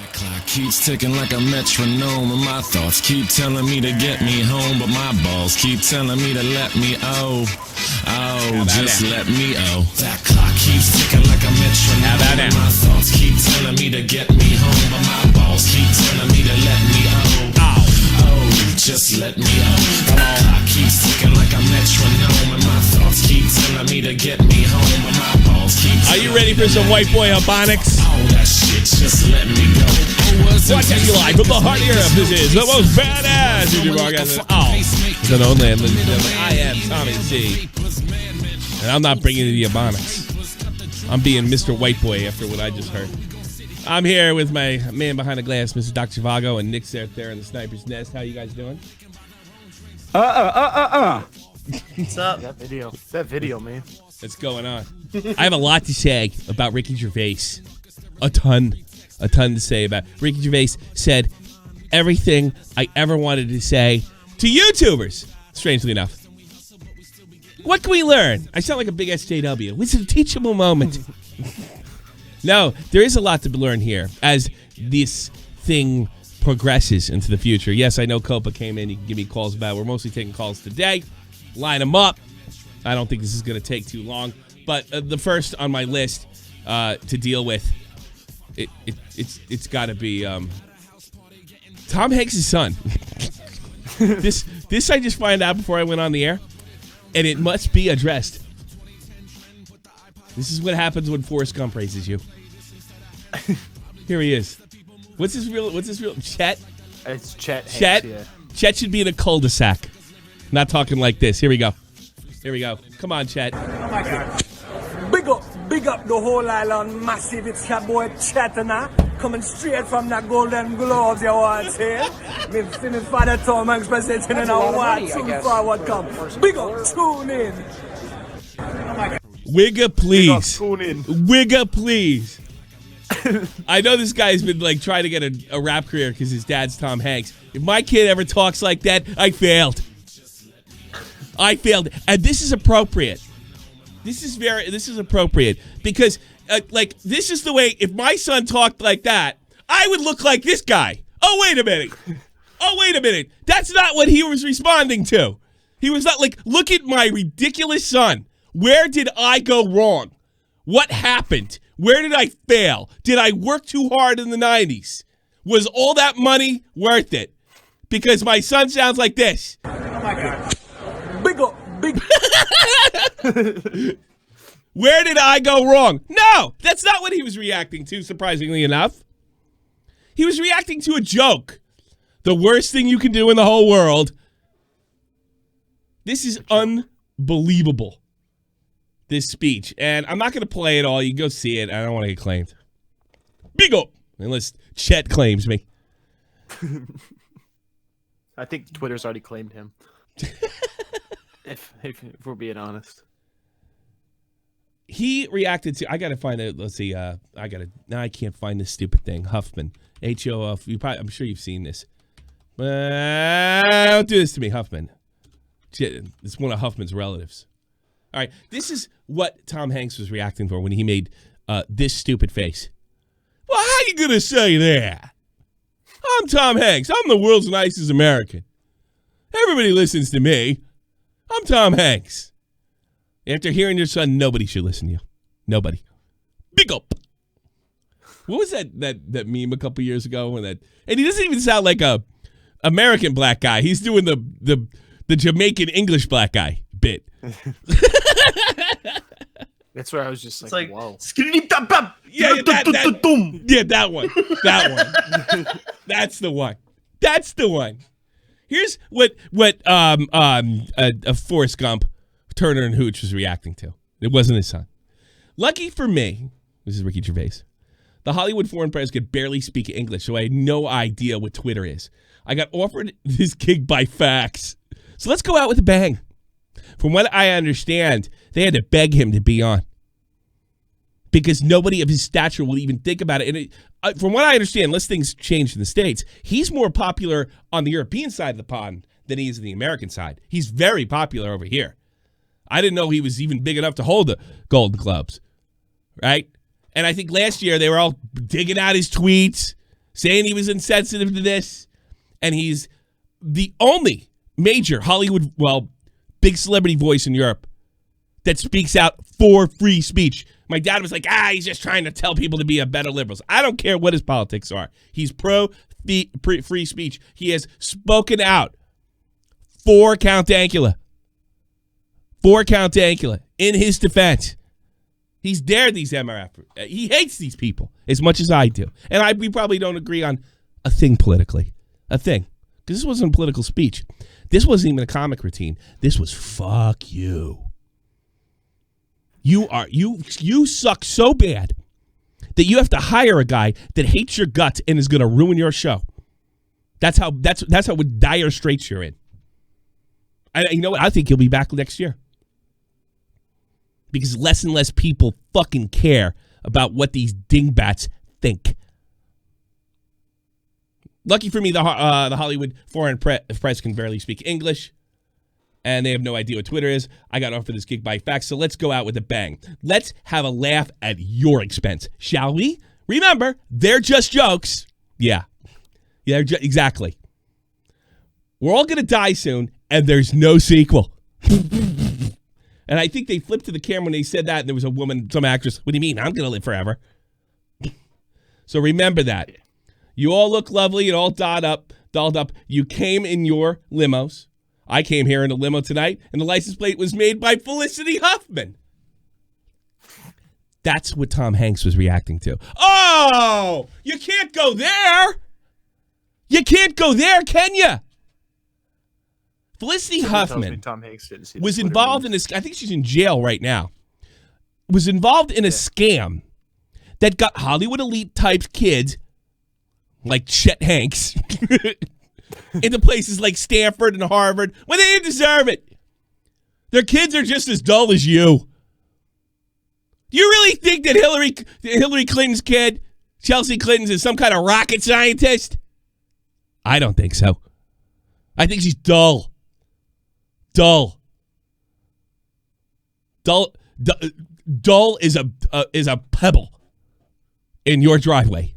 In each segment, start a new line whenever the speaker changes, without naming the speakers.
Clock keeps ticking like a metronome, and my thoughts keep telling me to get me home, but my balls keep telling me to let me just let me That clock keeps ticking like a metronome, and my thoughts keep telling me to get me home, but my balls keep telling me to let me just let me That clock keeps ticking like a metronome, and my thoughts keep telling me to get me home, but my balls keep.
Are you ready for some white boy harmonics?
That shit, just let me go.
Watching you live from the heart of Europe. This is the most badass YouTube broadcast. It's an old land, ladies and gentlemen. I am Tommy C. And I'm not bringing you the harmonics. I'm being Mr. White Boy after what I just heard. I'm here with my man behind the glass, Mr. Dr. Zhivago, and Nick's out there in the sniper's nest. How you guys doing?
What's up? That video, man.
What's going on? I have a lot to say about Ricky Gervais. A ton to say about. Ricky Gervais said everything I ever wanted to say to YouTubers, strangely enough. What can we learn? I sound like a big SJW. It's a teachable moment. No, there is a lot to learn here as this thing progresses into the future. Yes, I know Copa came in. You can give me calls about it. We're mostly taking calls today. Line them up. I don't think this is going to take too long. But the first on my list to deal with, it's got to be Tom Hanks' son. This I just found out before I went on the air, and it must be addressed. This is what happens when Forrest Gump raises you. Here he is. What's his real? Chet?
It's Chet.
Chet?
Hanks, yeah.
Chet should be in a cul-de-sac. Not talking like this. Here we go. Come on, Chet.
Oh my God. Big up the whole island, massive. It's your boy Chet coming straight from the Golden Globes, you want to say? Me father Tom Hanks presenting in our watch. Tune forward, come. Big up, tune in. Oh my God.
Wigga, please.
Tune in.
Wigga, please. I know this guy's been like trying to get a rap career because his dad's Tom Hanks. If my kid ever talks like that, I failed. And this is appropriate. This is appropriate because this is the way, if my son talked like that, I would look like this guy. Oh, wait a minute. That's not what he was responding to. He was not like, look at my ridiculous son. Where did I go wrong? What happened? Where did I fail? Did I work too hard in the 90s? Was all that money worth it? Because my son sounds like this.
Oh my God. Big.
Where did I go wrong? No, that's not what he was reacting to, surprisingly enough. He was reacting to a joke. The worst thing you can do in the whole world. This is unbelievable. This speech. And I'm not going to play it all. You can go see it. I don't want to get claimed. Big up. Unless Chet claims me.
I think Twitter's already claimed him. if we're being honest.
He reacted to, I got to find it. Let's see. Now I can't find this stupid thing. Huffman. H-O-F. I'm sure you've seen this. Don't do this to me, Huffman. It's one of Huffman's relatives. All right, this is what Tom Hanks was reacting for when he made this stupid face. Well, how you gonna say that? I'm Tom Hanks. I'm the world's nicest American. Everybody listens to me. I'm Tom Hanks. After hearing your son, nobody should listen to you. Nobody. Big up. What was that meme a couple years ago? And he doesn't even sound like a American black guy. He's doing the Jamaican English black guy bit.
That's where I was just like, whoa.
Yeah, that one. That's the one. Here's what Forrest Gump, Turner and Hooch was reacting to. It wasn't his son. Lucky for me, this is Ricky Gervais, the Hollywood foreign press could barely speak English, so I had no idea what Twitter is. I got offered this gig by fax. So let's go out with a bang. From what I understand, they had to beg him to be on. Because nobody of his stature will even think about it. And from what I understand, unless things change in the States, he's more popular on the European side of the pond than he is on the American side. He's very popular over here. I didn't know he was even big enough to hold the Golden Globes. Right? And I think last year they were all digging out his tweets. saying he was insensitive to this, and he's the only major Hollywood, big celebrity voice in Europe that speaks out for free speech. My dad was like, he's just trying to tell people to be a better liberals. I don't care what his politics are. He's pro-free speech. He has spoken out for Count Dankula. For Count Dankula in his defense. He's dared these MRF. He hates these people as much as I do. And we probably don't agree on a thing politically. A thing. Because this wasn't a political speech. This wasn't even a comic routine. This was fuck you. You suck so bad that you have to hire a guy that hates your guts and is going to ruin your show. That's how dire straits you're in. You know what? I think he'll be back next year. Because less and less people fucking care about what these dingbats think. Lucky for me, the Hollywood foreign press can barely speak English, and they have no idea what Twitter is. I got offered this gig by fax, so let's go out with a bang. Let's have a laugh at your expense, shall we? Remember, they're just jokes. Yeah, exactly. We're all going to die soon, and there's no sequel. And I think they flipped to the camera when they said that, and there was a woman, some actress. What do you mean? I'm going to live forever. So remember that. You all look lovely and all dolled up. You came in your limos. I came here in a limo tonight, and the license plate was made by Felicity Huffman. That's what Tom Hanks was reacting to. Oh, you can't go there. You can't go there, can you? Felicity Huffman
Tom Hanks didn't see
was involved in this. I think she's in jail right now. Was involved in a scam that got Hollywood elite type kids like Chet Hanks into places like Stanford and Harvard when they didn't deserve it. Their kids are just as dull as you. Do you really think that Hillary Clinton's kid, Chelsea Clinton's, is some kind of rocket scientist? I don't think so. I think she's dull. Dull is a pebble in your driveway.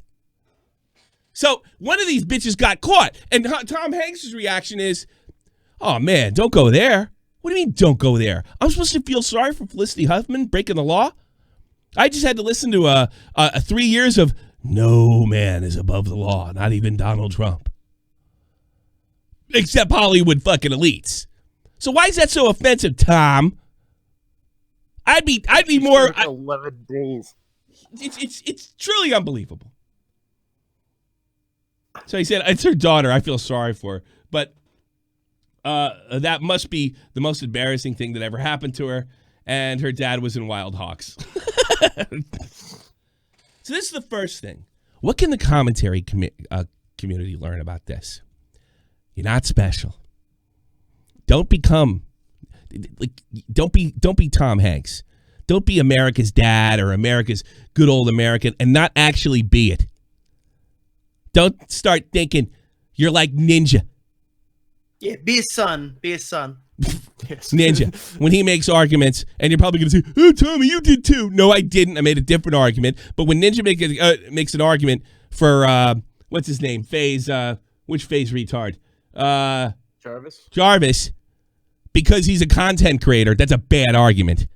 So one of these bitches got caught, and Tom Hanks' reaction is, "Oh man, don't go there." What do you mean, don't go there? I'm supposed to feel sorry for Felicity Huffman breaking the law? I just had to listen to 3 years of no man is above the law, not even Donald Trump, except Hollywood fucking elites. So why is that so offensive, Tom? I'd be more.
11 days.
It's truly unbelievable. So he said it's her daughter. I feel sorry for her, but that must be the most embarrassing thing that ever happened to her. And her dad was in Wild Hawks. So this is the first thing. What can the commentary community learn about this? You're not special. Don't be Tom Hanks. Don't be America's dad or America's good old American and not actually be it. Don't start thinking you're like Ninja.
Yeah, be a son. Be a son.
Ninja. When he makes arguments, and you're probably going to say, "Oh, Tommy, you did too." No, I didn't. I made a different argument. But when Ninja makes an argument for, what's his name? Which Faze retard? Jarvis, because he's a content creator, that's a bad argument.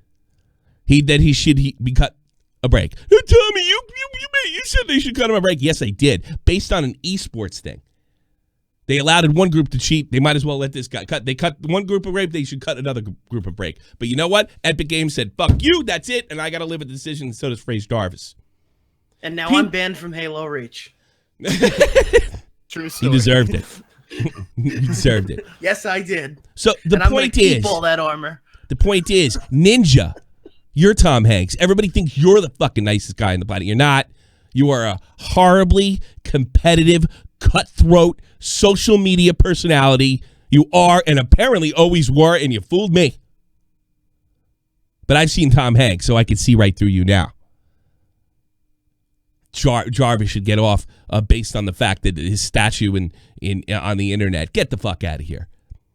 He should be cut a break. Hey, Tommy, you said they should cut him a break. Yes, I did, based on an esports thing. They allowed one group to cheat. They might as well let this guy cut. They cut one group a break. They should cut another group a break. But you know what? Epic Games said, "Fuck you. That's it." And I got to live with the decision. And so does Fraser Jarvis.
And now I'm banned from Halo Reach.
True story.
He deserved it. He deserved it.
Yes, I did.
So the point is,
keep all that armor.
The point is, Ninja, you're Tom Hanks. Everybody thinks you're the fucking nicest guy on the planet. You're not. You are a horribly competitive, cutthroat social media personality. You are, and apparently always were, and you fooled me. But I've seen Tom Hanks, so I can see right through you now. Jarvis should get off based on the fact that his statue on the internet. Get the fuck out of here.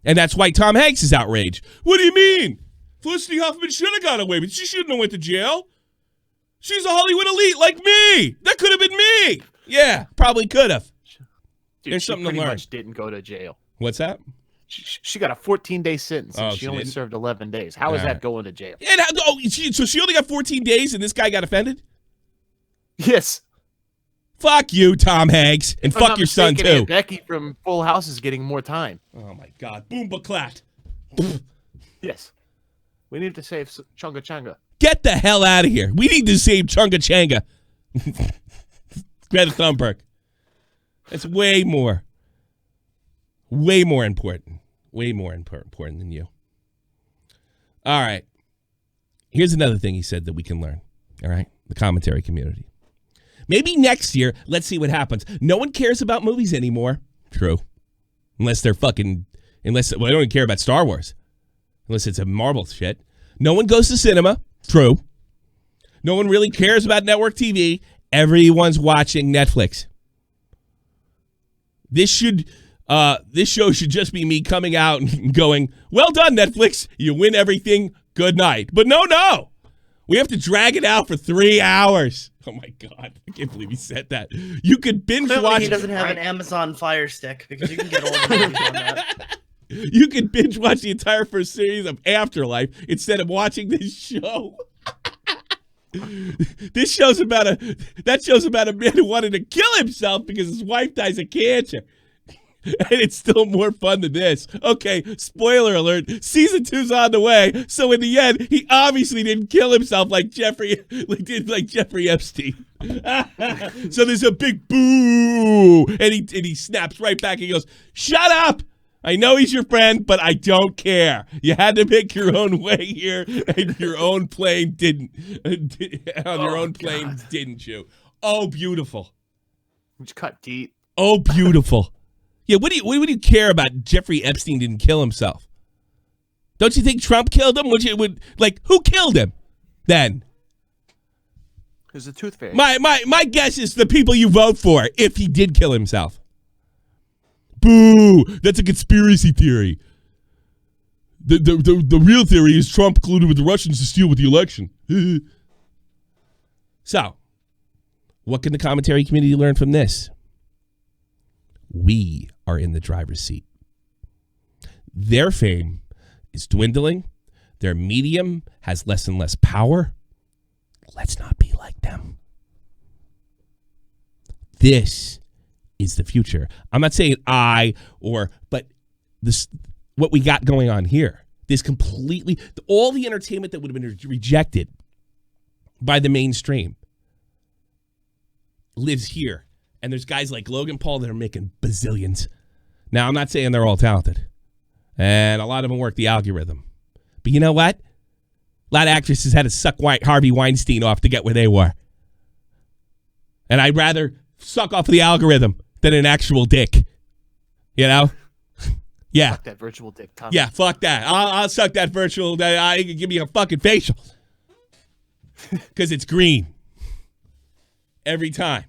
And that's why Tom Hanks is outraged. What do you mean? Felicity Huffman should have got away, but she shouldn't have went to jail. She's a Hollywood elite like me. That could have been me. Yeah, probably could have.
Dude,
There's
she
something to
pretty
learn.
much didn't go to jail.
What's that?
She got a 14-day sentence, and
Oh,
she
she
only
didn't?
served 11 days. How is
All
that
right.
going to jail?
And so she only got 14 days, and this guy got offended?
Yes.
Fuck you, Tom Hanks, and
If I'm
fuck
not
your son
mistaken,
too.
Aunt Becky from Full House is getting more time.
Oh my God, boom baklat.
Yes. We need to save Chunga Changa.
Get the hell out of here. We need to save Chunga Changa. Greta Thunberg. That's way more important. Way more important than you. All right. Here's another thing he said that we can learn. All right. The commentary community. Maybe next year, let's see what happens. No one cares about movies anymore. True. Unless I don't even care about Star Wars. Unless it's a Marvel shit. No one goes to cinema. True. No one really cares about network TV. Everyone's watching Netflix. This show should just be me coming out and going, well done, Netflix. You win everything. Good night. But no. We have to drag it out for 3 hours. Oh, my God. I can't believe he said that. You could binge
Clearly
watch.
he doesn't have an Amazon Fire Stick because you can get all the movies on that.
You could binge watch the entire first series of Afterlife instead of watching this show. That show's about a man who wanted to kill himself because his wife dies of cancer. And it's still more fun than this. Okay, spoiler alert. Season 2's on the way. So in the end, he obviously didn't kill himself like Jeffrey Epstein. So there's a big boo. And he snaps right back and he goes, shut up. I know he's your friend, but I don't care. You had to make your own way here, and your own plane didn't. Didn't you? Oh, beautiful.
Which cut deep.
Oh, beautiful. Yeah, what do you care about? Jeffrey Epstein didn't kill himself. Don't you think Trump killed him? Who killed him? Then
There's a tooth fairy.
my guess is the people you vote for. If he did kill himself. Boo! That's a conspiracy theory. The real theory is Trump colluded with the Russians to steal with the election. So, what can the commentary community learn from this? We are in the driver's seat. Their fame is dwindling. Their medium has less and less power. Let's not be like them. This is the future. I'm not saying but this, what we got going on here, this completely, all the entertainment that would have been rejected by the mainstream lives here. And there's guys like Logan Paul that are making bazillions. Now, I'm not saying they're all talented. And a lot of them work the algorithm. But you know what? A lot of actresses had to suck Harvey Weinstein off to get where they were. And I'd rather suck off the algorithm than an actual dick. You know? Yeah.
Fuck that virtual dick, Tom.
Yeah, fuck that. I'll suck that virtual. Give me a fucking facial. Because it's green. Every time.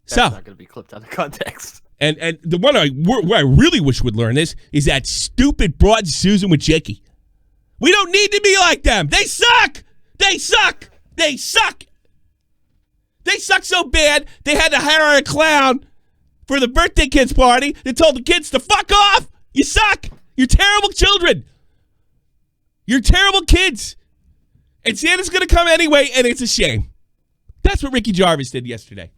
That's
So,
not going to be clipped out of context.
and the one where I really wish would learn this is that stupid broad Susan Wojcicki. We don't need to be like them. They suck. They suck. They suck. They suck so bad they had to hire a clown for the birthday kids party that told the kids to fuck off. You suck. You're terrible children. You're terrible kids. And Santa's going to come anyway, and it's a shame. That's what Ricky Gervais did yesterday.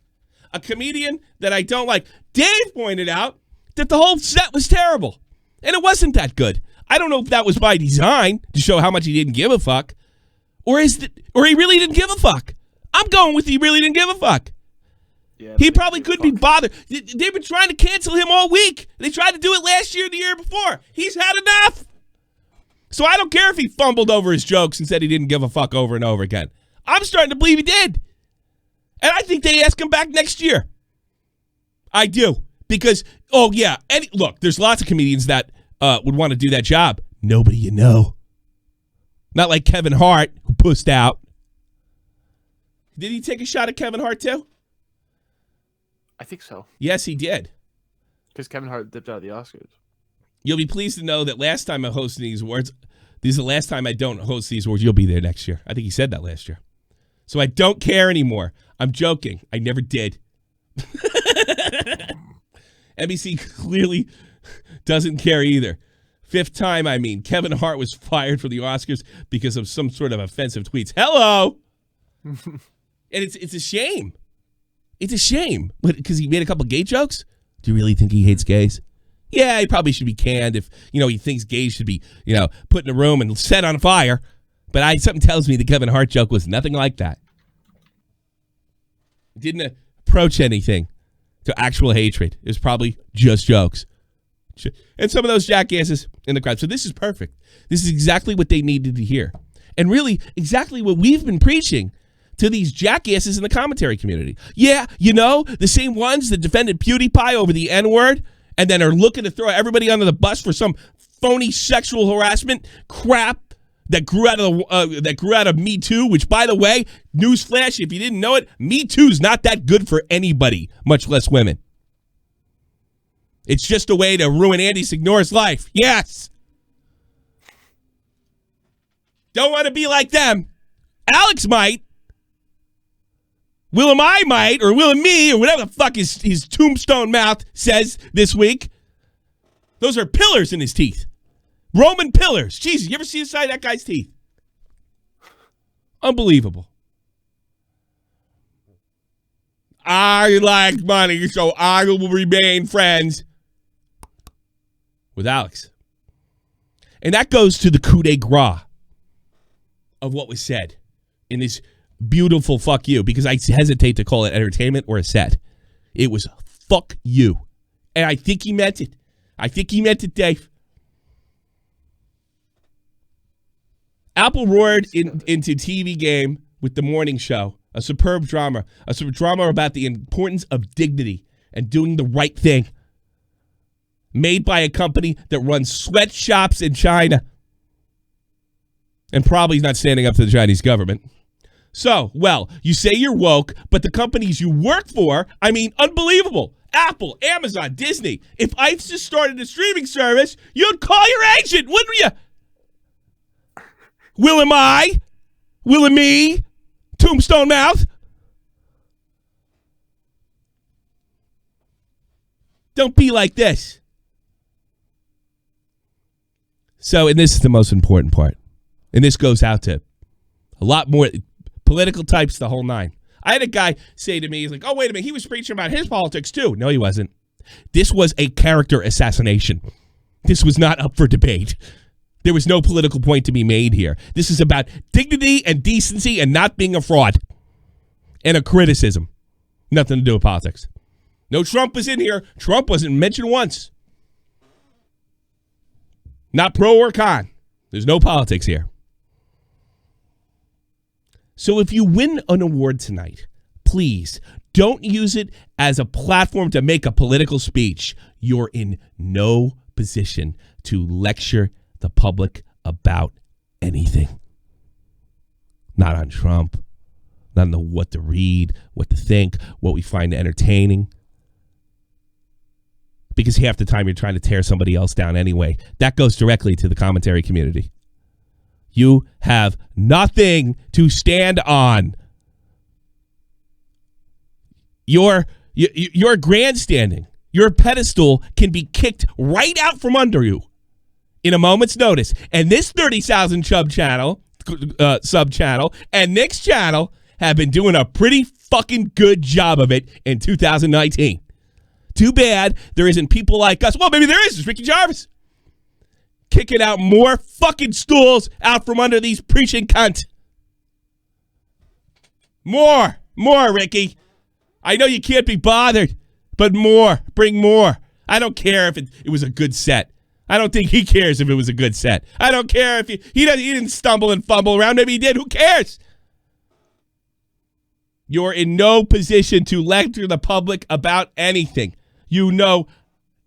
A comedian that I don't like. Dave pointed out that the whole set was terrible. And it wasn't that good. I don't know if that was by design to show how much he didn't give a fuck. Or he really didn't give a fuck. I'm going with he really didn't give a fuck.
Yeah,
He probably couldn't be bothered. They've been trying to cancel him all week. They tried to do it last year, the year before. He's had enough. So I don't care if he fumbled over his jokes and said he didn't give a fuck over and over again. I'm starting to believe he did. And I think they ask him back next year. I do. Because, look, there's lots of comedians that would want to do that job. Nobody you know. Not like Kevin Hart, who pussed out. Did he take a shot at Kevin Hart, too?
I think so.
Yes, he did.
Because Kevin Hart dipped out of the Oscars.
You'll be pleased to know that last time I hosted these awards, this is the last time I don't host these awards. You'll be there next year. I think he said that last year. So I don't care anymore. I'm joking. I never did. NBC clearly doesn't care either. Fifth time, I mean. Kevin Hart was fired from the Oscars because of some sort of offensive tweets. Hello! And it's a shame. It's a shame. Because he made a couple gay jokes? Do you really think he hates gays? Yeah, he probably should be canned if, he thinks gays should be, put in a room and set on fire. But something tells me the Kevin Hart joke was nothing like that. It didn't approach anything to actual hatred. It was probably just jokes. And some of those jackasses in the crowd. So this is perfect. This is exactly what they needed to hear. And really, exactly what we've been preaching to these jackasses in the commentary community. Yeah, the same ones that defended PewDiePie over the N-word and then are looking to throw everybody under the bus for some phony sexual harassment crap that grew out of Me Too, which, by the way, newsflash, if you didn't know it, Me Too's not that good for anybody, much less women. It's just a way to ruin Andy Signore's life. Yes. Don't want to be like them. Alex might. Willem I might, or Willem me, or whatever the fuck his tombstone mouth says this week. Those are pillars in his teeth. Roman pillars. Jesus, you ever see the side of that guy's teeth? Unbelievable. I like money, so I will remain friends with Alex. And that goes to the coup de grace of what was said in this beautiful fuck you, because I hesitate to call it entertainment or a set. It was fuck you. And I think he meant it. I think he meant it, Dave. Apple roared into TV Game with The Morning Show, a superb drama about the importance of dignity and doing the right thing, made by a company that runs sweatshops in China and probably not standing up to the Chinese government. So, you say you're woke, but the companies you work for, unbelievable. Apple, Amazon, Disney. If ICE just started a streaming service, you'd call your agent, wouldn't you? Willem I? Willem me? Tombstone mouth? Don't be like this. So, and this is the most important part. And this goes out to a lot more political types, the whole nine. I had a guy say to me, he's like, oh, wait a minute, he was preaching about his politics too. No, he wasn't. This was a character assassination. This was not up for debate. There was no political point to be made here. This is about dignity and decency and not being a fraud and a criticism. Nothing to do with politics. No Trump was in here. Trump wasn't mentioned once. Not pro or con. There's no politics here. So if you win an award tonight, please don't use it as a platform to make a political speech. You're in no position to lecture the public about anything. Not on Trump. Not on what to read, what to think, what we find entertaining. Because half the time you're trying to tear somebody else down anyway. That goes directly to the commentary community. You have nothing to stand on. Your grandstanding, your pedestal can be kicked right out from under you in a moment's notice. And this 30,000 sub channel and Nick's channel have been doing a pretty fucking good job of it in 2019. Too bad there isn't people like us. Well, maybe there is. It's Ricky Gervais kicking out more fucking stools out from under these preaching cunts. More, Ricky. I know you can't be bothered, but more. Bring more. I don't care if it was a good set. I don't think he cares if it was a good set. I don't care if he didn't stumble and fumble around. Maybe he did. Who cares? You're in no position to lecture the public about anything. You know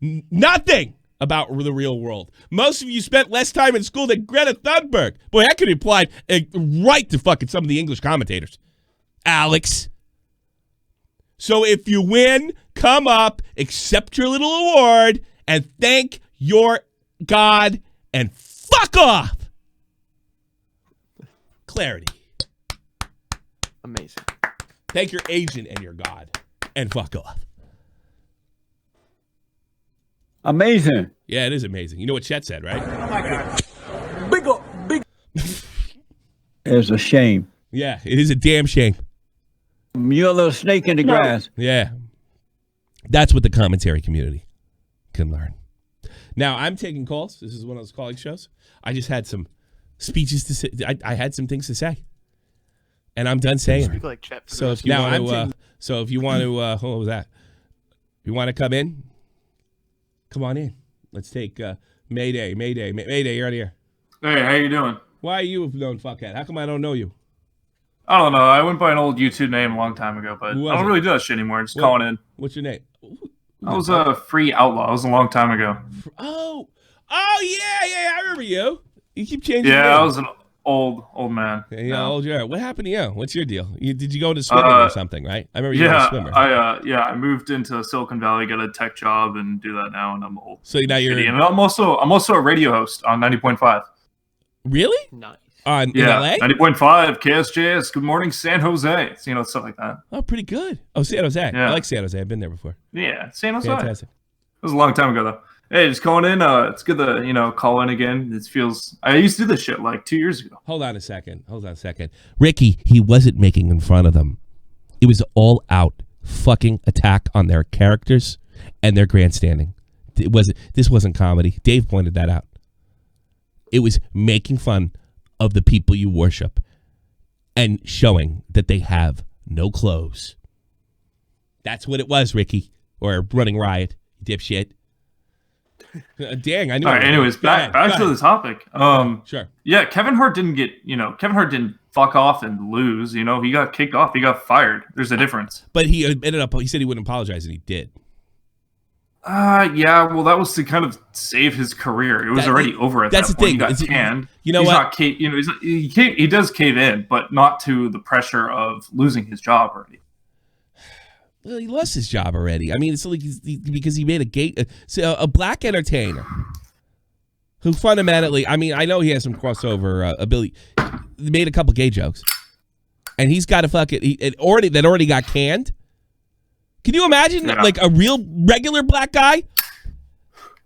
nothing about the real world. Most of you spent less time in school than Greta Thunberg. Boy, that could apply right to fucking some of the English commentators. Alex. So if you win, come up, accept your little award, and thank your God, and fuck off. Clarity.
Amazing.
Thank your agent and your God. And fuck off.
Amazing.
Yeah, it is amazing. You know what Chet said, right?
Oh my God. Big up, big.
It's a shame.
Yeah, it is a damn shame.
You're a little snake in the grass.
Yeah. That's what the commentary community can learn. Now, I'm taking calls. This is one of those calling shows. I just had some speeches to say. I had some things to say. And I'm done saying
Speak
it.
like Chet.
So if you want to, what was that? If you want to come in, come on in. Let's take Mayday, you're out here.
Hey, how you doing?
Why are you a known fuckhead? How come I don't know you?
I don't know. I went by an old YouTube name a long time ago, but I
Who was
don't
it?
really do that shit anymore. Just calling in.
What's your name?
I was a free outlaw. It was a long time ago.
Oh, yeah, I remember you. You keep changing.
Yeah,
names.
I was an old man.
Yeah, old you are. What happened to you? What's your deal? Did you go into swimming or something, right? I remember you were a swimmer.
I moved into Silicon Valley, got a tech job, and do that now, and I'm old.
So now you're.
And I'm also a radio host on 90.5.
Really?
Nice.
In LA?
90.5 KSJS. Good morning, San Jose. You know, stuff like that.
Oh, pretty good. Oh, San Jose.
Yeah.
I like San Jose. I've been there before.
Yeah, San Jose.
Fantastic.
It was a long time ago though. Hey, just calling in. It's good to call in again. It feels. I used to do this shit like 2 years ago.
Hold on a second. Ricky, he wasn't making in front of them. It was all out fucking attack on their characters and their grandstanding. This wasn't comedy. Dave pointed that out. It was making fun of the people you worship and showing that they have no clothes. That's what it was, Ricky. Or Running Riot, dipshit. Dang, I knew.
All right. Anyways, back to the topic.
Sure.
Yeah, Kevin Hart didn't didn't fuck off and lose. He got kicked off. He got fired. There's a difference.
But he he said he wouldn't apologize, and he did.
Yeah. Well, that was to kind of save his career. It was already over at that point. He got canned.
You know
he's
what?
Not he does cave in, but not to the pressure of losing his job already.
Well, he lost his job already. I mean, it's like because he made a black entertainer who fundamentally, I mean, I know he has some crossover ability. He made a couple gay jokes, and he's got to that already got canned. Can you imagine like a real regular black guy?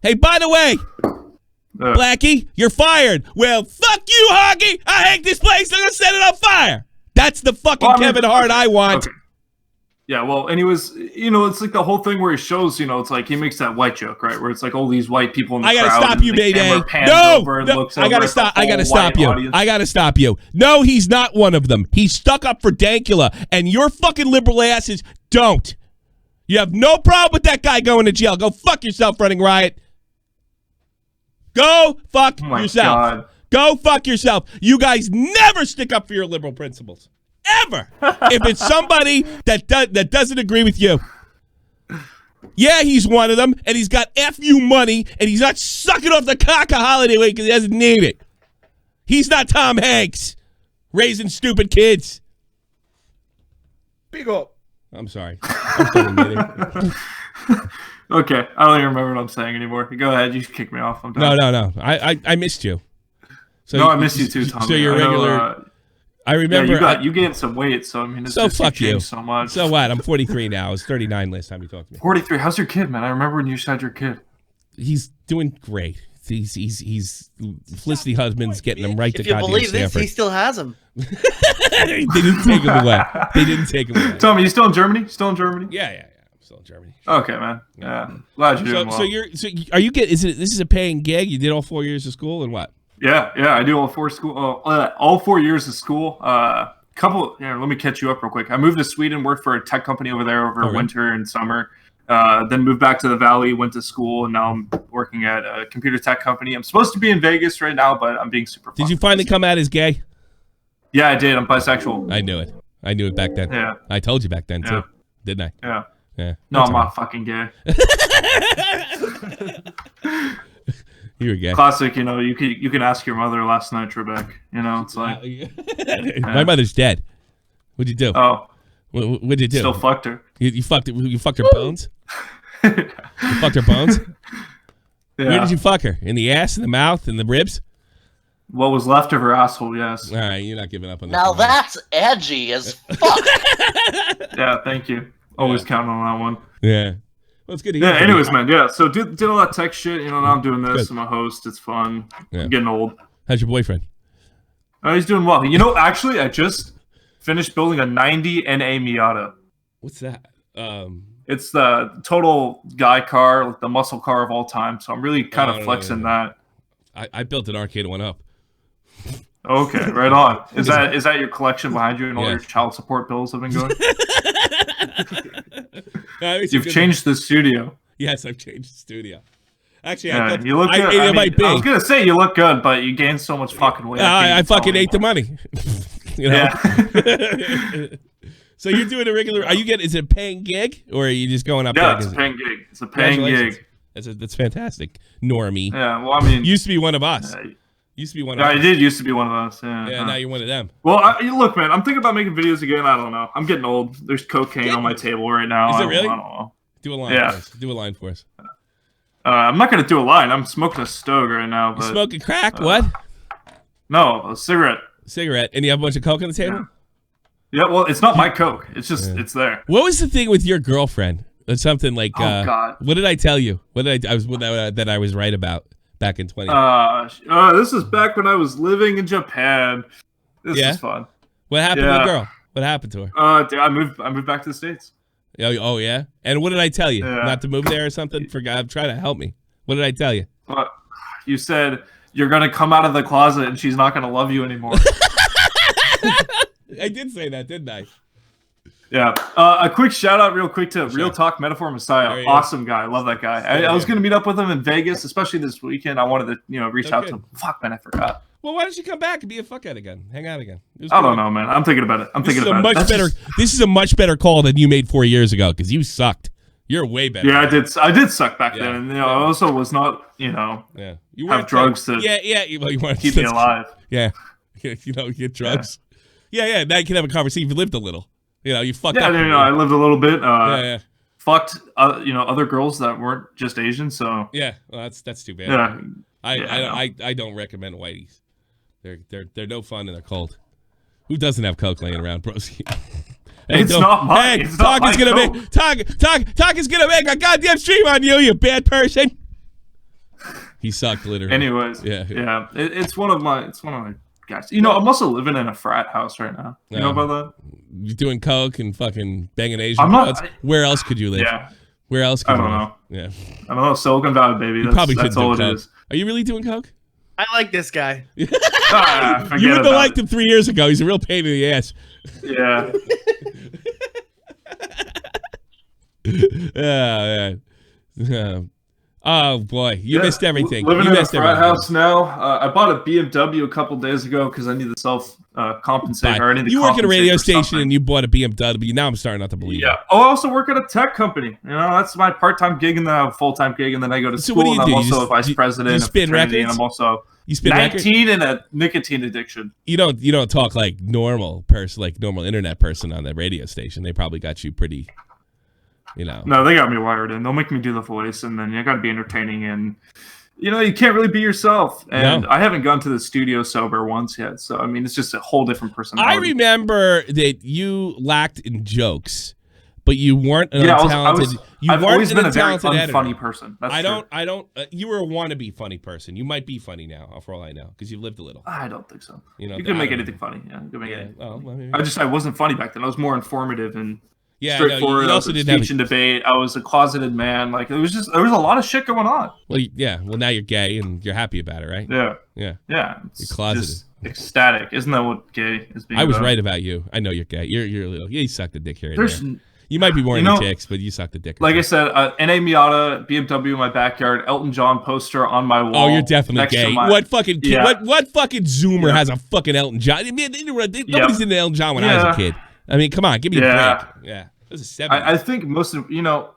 Hey, by the way, Blackie, you're fired. Well, fuck you, Hoggy. I hate this place. I'm gonna set it on fire. That's the fucking Kevin Hart I want.
Okay. Yeah, well, and he was, it's like the whole thing where he shows, it's like he makes that white joke, right? Where it's like all these white people in the crowd.
I gotta stop you, Mayday. No, I gotta stop you. I gotta stop you. No, he's not one of them. He's stuck up for Dankula, and your fucking liberal asses don't. You have no problem with that guy going to jail. Go fuck yourself, Running Riot. Go fuck yourself.
God.
Go fuck yourself. You guys never stick up for your liberal principles. Ever. If it's somebody that doesn't agree with you. Yeah, he's one of them, and he's got FU money, and he's not sucking off the cock of holiday week because he doesn't need it. He's not Tom Hanks raising stupid kids.
Big up.
I'm sorry. I'm still admitting.
Okay, I don't even remember what I'm saying anymore. Go ahead, you should kick me off. I'm done.
No. I missed you. So
I missed you too, Tommy.
So you're regular. I remember
you gained some weight, so I mean, it's
so
just
fuck you
so much.
So what? I'm 43 now. I was 39 last time you talked to me.
43. How's your kid, man? I remember when you had your kid.
He's doing great. He's Felicity husband's getting him right to
If you
goddamn
believe this,
Stanford.
he still has him.
They didn't take him away.
Tommy, you still in Germany? Still in Germany?
Yeah. I'm still in Germany.
Okay, man. Yeah. Glad you're doing well.
So are you getting? This is a paying gig? You did all 4 years of school and what?
Yeah. I do all 4 years of school. Let me catch you up real quick. I moved to Sweden, worked for a tech company over there over winter and summer. Then moved back to the Valley, went to school, and now I'm working at a computer tech company. I'm supposed to be in Vegas right now, but I'm being super fun.
Did you finally come out as gay?
Yeah, I did. I'm bisexual.
I knew it back then.
Yeah.
I told you back then too, didn't I?
Yeah. No, I'm not fucking gay.
You were gay.
Classic, you can ask your mother last night, Trebek. It's like
my mother's dead. What'd you do?
Oh.
What'd you do?
Still fucked her.
You fucked her bones? You fucked her bones?
Yeah.
Where did you fuck her? In the ass, in the mouth, in the ribs?
What was left of her asshole? Yes.
All right, you're not giving up on that.
Now that's edgy as fuck.
Yeah. Thank you. Always counting on that one.
Yeah. Well, it's good to hear.
Yeah.
from you.
Anyways, man. Yeah. So did all that tech shit. You know, now I'm doing this.
Good.
I'm a host. It's fun.
Yeah.
I'm getting old.
How's your boyfriend?
He's doing well. You know, actually, I just finished building a 90 NA Miata.
What's that?
It's the total guy car, like the muscle car of all time. So I'm really kind of flexing that.
I built an arcade one up.
Okay, right on. Is that your collection behind you and all your child support bills have been going? You've changed the studio.
Yes, I've changed the studio. Actually,
Yeah,
I thought,
you look good.
it might be.
I was gonna say you look good, but you gained so much fucking weight.
I fucking ate the money. You know?
Yeah.
So you're doing a regular? Is it a paying gig or are you just going up?
Yeah,
there?
it's a paying gig. It's a paying gig.
That's fantastic. Normie.
Yeah, well, I mean,
used to be one of us. Used to be one of us.
I did used to be one of us. Yeah.
Yeah, now you're one of them.
Well, look, man, I'm thinking about making videos again. I don't know. I'm getting old. There's cocaine on my table right now.
Is it really?
I don't know.
Do a line for us. Do a line for us.
I'm not going to do a line. I'm smoking a Stogue right now. But,
you smoking crack? What?
No, a cigarette.
Cigarette. And you have a bunch of coke on the table?
Yeah, well, it's not my coke. It's just, it's there.
What was the thing with your girlfriend? It's something like,
oh, God.
What did I tell you? That I was right about back in 20.
This is back when I was living in Japan. This is fun.
What happened to the girl? What happened to her?
I moved back to the States.
Oh yeah? And what did I tell you? Not to move there or something? Forgot. Try to help me. What did I tell you?
You said you're gonna come out of the closet and she's not gonna love you anymore.
I did say that, didn't I?
Yeah. A quick shout out real quick to Real-talk Metaphor Messiah. Awesome guy. I love that guy. I was gonna meet up with him in Vegas, especially this weekend. I wanted to, reach out to him. Fuck, man, I forgot.
Well, why don't you come back and be a fuckhead again? Hang out again.
I don't know, man. I'm thinking about it.
This is a much better call than you made 4 years ago because you sucked. You're way better.
Yeah, I did suck back then, and I also was not, you have drugs to
you weren't
keep me alive.
Yeah, get drugs. Yeah. Now you can have a conversation. You've lived a little. You fucked up.
Yeah, I lived a little bit. Fucked, other girls that weren't just Asian. So
yeah, well, that's too bad.
Yeah,
I don't recommend whiteys. They're no fun and they're cold. Who doesn't have coke laying around, broski?
It's not mine.
Talk is gonna make a goddamn stream on you, you bad person. He sucked literally.
Anyways, yeah. It's one of my guys. I'm also living in a frat house right now. You know about that?
You're doing coke and fucking banging Asian.
I'm not.
Where else could you live?
Yeah.
Where else could
I don't
you
know.
live? Yeah.
I don't know. Silicon Valley, baby. That's all it is.
Are you really doing coke?
I like this guy.
You wouldn't have liked him 3 years ago. He's a real pain in the ass.
Yeah.
Oh boy, you missed everything.
Living
you
in a
missed
frat
everything.
house now. I bought a BMW a couple days ago because I need to self-compensate.
You work at a radio station and you bought a BMW. Now I'm starting not to believe it.
Yeah. Oh, I also work at a tech company. That's my part-time gig, and then I have a full-time gig, and then I go to school.
What do you
and
do?
I'm also a vice president
you spin
of fraternity,
records?
and I'm also
you spin
19 and a nicotine addiction.
You don't talk like normal person, like normal internet person on that radio station. They probably got you pretty.
No, they got me wired in. They'll make me do the voice, and then you got to be entertaining, and you can't really be yourself. And I haven't gone to the studio sober once yet, so I mean, it's just a whole different personality.
I remember that you lacked in jokes, but you weren't an untalented.
I've always been a very unfunny person. That's
I don't. You were a wannabe funny person. You might be funny now, for all I know, because you've lived a little.
I don't think so. You can make anything funny. Yeah, you can make anything.
Well,
I wasn't funny back then. I was more informative and.
Yeah,
straightforward.
you also didn't have
speech and debate. I was a closeted man. Like there was a lot of shit going on.
Well, yeah. Well, now you're gay and you're happy about it, right?
Yeah.
You're closeted.
Just ecstatic. Isn't that what gay is being?
I was
about?
right about you. I know you're gay. You're a little. You sucked the dick here.
There's.
You might be more into chicks, but you sucked the dick.
Like I said, NA Miata, BMW in my backyard, Elton John poster on my wall.
Oh, you're definitely gay. What fucking kid? What fucking Zoomer has a fucking Elton John? I mean, nobody's into Elton John when I was a kid. I mean, come on, give me a break. Yeah. This is 70s.
I think most of God,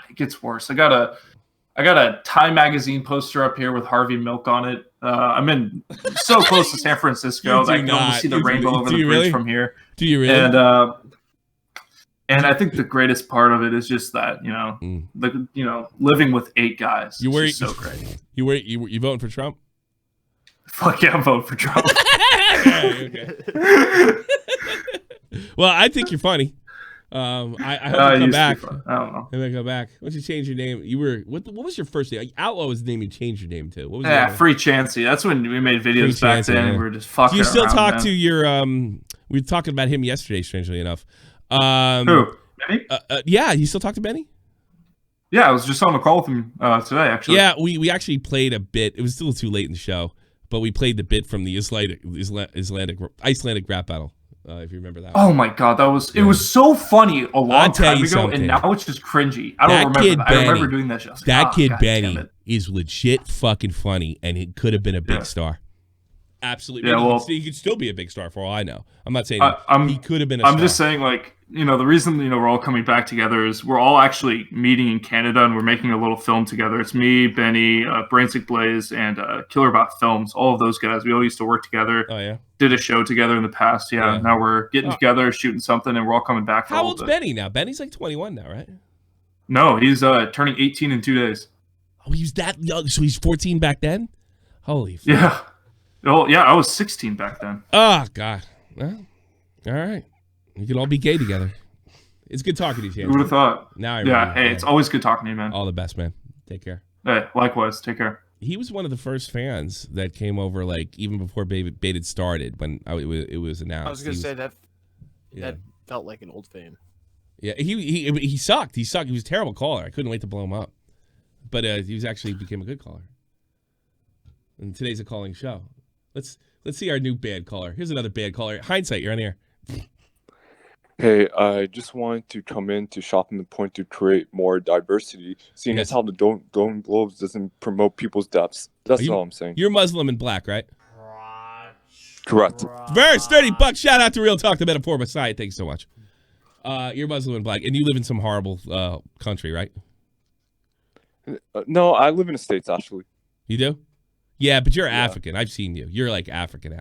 it gets worse. I got a Time magazine poster up here with Harvey Milk on it. I'm in so close to San Francisco that I can almost see the rainbow over the bridge from here.
Do you really?
And I think the greatest part of it is just that living with 8 guys. Is so great.
You voting for Trump?
Fuck yeah, vote for Trump.
Okay. Well, I think you're funny. I hope you come back.
I don't know.
I hope you come back. Once you change your name, you were what was your first name? Outlaw was the name you changed your name to. What was your name?
Free Chancey. That's when we made videos back then. And we were just fucking.
Do you still
around,
talk
man.
to your we were talking about him yesterday, strangely enough.
Who? Benny?
Yeah, you still talk to Benny?
Yeah, I was just on a call with him today, actually.
Yeah, we actually played a bit. It was still too late in the show, but we played the bit from the Icelandic rap battle. If you remember that.
Oh my god, it was so funny a long time ago, and now it's just cringy. I don't remember that. I remember doing that show.
That kid Benny is legit fucking funny, and he could have been a big star. Absolutely.
Yeah, well,
he could still be a big star for all I know. I'm not saying he could have been a
star.
I'm
just saying, like, the reason, we're all coming back together is we're all actually meeting in Canada, and we're making a little film together. It's me, Benny, Brainsick Blaze, and Killer Bot Films. All of those guys. We all used to work together.
Oh, yeah? Did
a show together in the past. Yeah. Now we're getting together, shooting something, and we're all coming back for
How old's Benny now? Benny's like 21 now, right?
No, he's turning 18 in 2 days.
Oh, he was that young? So he's 14 back then? Holy fuck.
Yeah. Oh, yeah, I was 16 back then.
Oh, God. Well, all right. We can all be gay together. It's good talking to you, James.
Who would have thought?
Now I
remember. Hey, it's always good talking to you, man.
All the best, man. Take care.
Hey, likewise. Take care.
He was one of the first fans that came over, like, even before Baited started, when it was announced.
I was going to say that felt like an old fan.
Yeah, he sucked. He sucked. He was a terrible caller. I couldn't wait to blow him up. But he became a good caller. And today's a calling show. Let's see our new bad caller. Here's another bad caller. Hindsight, you're on the air.
Hey, I just wanted to come in to Shopping the Point to create more diversity, seeing as how the Golden Globes doesn't promote people's deaths. That's all I'm saying.
You're Muslim and black, right?
Correct.
Verse, $30. Shout out to Real Talk, the Metaphor Messiah. Thanks so much. You're Muslim and black, and you live in some horrible country, right?
No, I live in the States, actually.
You do? Yeah, but you're African. I've seen you. You're like African.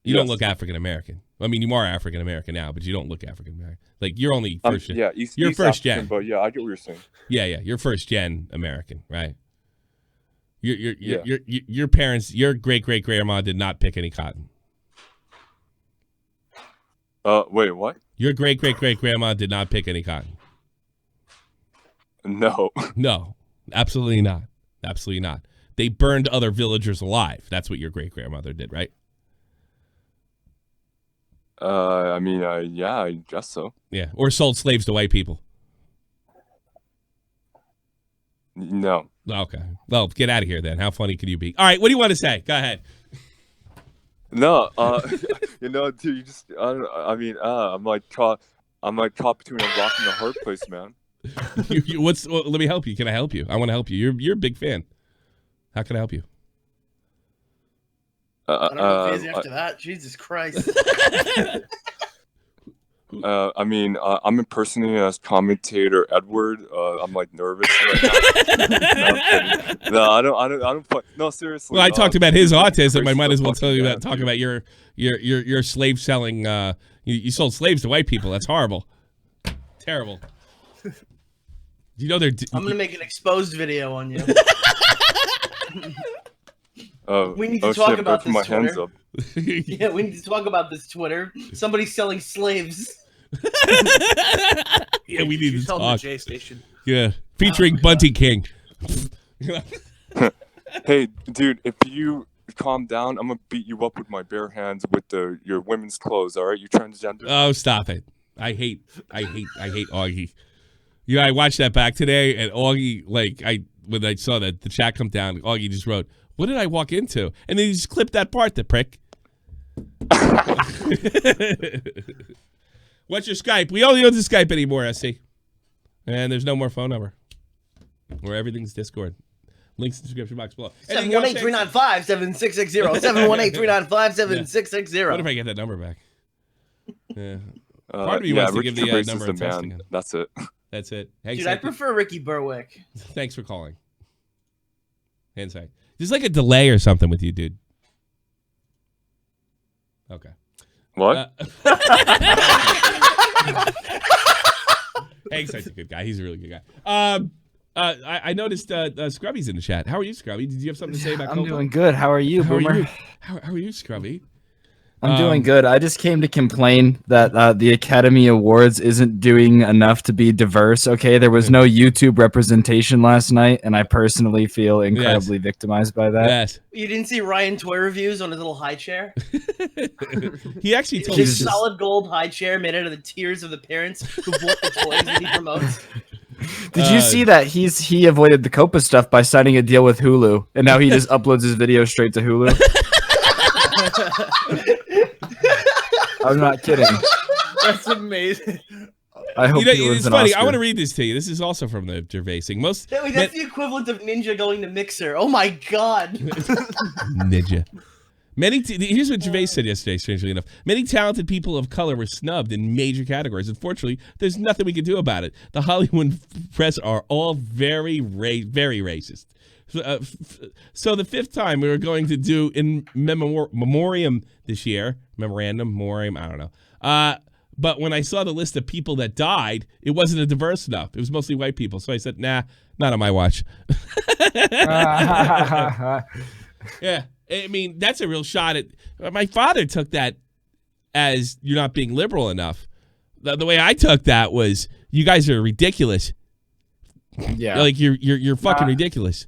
You don't look African American. I mean, you are African American now, but you don't look African American. Like, you're only first gen.
Yeah,
you're
East
first
African,
gen.
but yeah, I get what you're saying.
Yeah, you're first gen American, right? Your parents, your great grandma did not pick any cotton.
Wait, what?
Your great grandma did not pick any cotton.
No.
No, absolutely not. Absolutely not. They burned other villagers alive. That's what your great grandmother did, right?
I mean, yeah, I guess so.
Yeah, or sold slaves to white people.
No.
Okay. Well, get out of here then. How funny can you be? All right, what do you want to say? Go ahead.
No, dude, you just, I'm like caught between a rock and a hard place, man.
Let me help you. Can I help you? I want to help you. You're a big fan. How can I help you?
I don't know if he's after that. Jesus Christ.
I'm impersonating as commentator Edward. I'm like nervous right now. No, I don't. No, seriously.
Well, I talked about his autism. I might as well talk about your slave selling. You sold slaves to white people. That's horrible. Terrible. Do you know
I'm gonna make an exposed video on you. We need to talk about this Twitter. Yeah, we need to talk about this Twitter. Somebody's selling slaves.
Yeah, we need to talk.
The J Station.
Yeah, featuring Bunty King.
Hey, dude, if you calm down, I'm gonna beat you up with my bare hands with your women's clothes. All right, you transgender.
Oh, stop it! I hate Augie. I watched that back today, and Augie, when I saw that the chat come down, Augie just wrote, "What did I walk into?" And then he just clipped that part, the prick. What's your Skype? We only use the Skype anymore, SC. And there's no more phone number. Where everything's Discord. Links in the description box below.
718-395-7660. 718-395-7660.
What if I get that number back? Yeah. Part of me wants to give the number a test again.
That's it.
That's it.
Dude, I prefer Ricky Berwick.
Thanks for calling. Insight. There's like a delay or something with you, dude. Okay.
What?
Insight's a good guy. He's a really good guy. I noticed Scrubby's in the chat. How are you, Scrubby? Did you have something to say about
I'm
Coco?
doing good. How are you, Boomer?
How are you, Scrubby?
I'm doing good. I just came to complain that the Academy Awards isn't doing enough to be diverse. Okay, there was no YouTube representation last night, and I personally feel incredibly victimized by that.
Yes.
You didn't see Ryan Toy reviews on his little high chair?
He actually told
his solid gold high chair made out of the tears of the parents who bought the toys that he promotes.
Did you see that he avoided the Copa stuff by signing a deal with Hulu, and now he just uploads his video straight to Hulu? I'm not kidding.
That's amazing.
I hope he wins
it's
an
funny.
Oscar.
I want to read this to you. This is also from the Gervais thing.
That's the equivalent of Ninja going to Mixer. Oh my god.
Ninja. Here's what Gervais said yesterday, strangely enough. Many talented people of color were snubbed in major categories. Unfortunately, there's nothing we can do about it. The Hollywood press are all very racist. So the fifth time we were going to do in memoriam this year, memoriam, I don't know. But when I saw the list of people that died, it wasn't diverse enough. It was mostly white people. So I said, nah, not on my watch. Yeah. I mean, that's a real shot at. My father took that as you're not being liberal enough. The way I took that was, you guys are ridiculous.
Yeah,
like you're fucking ridiculous.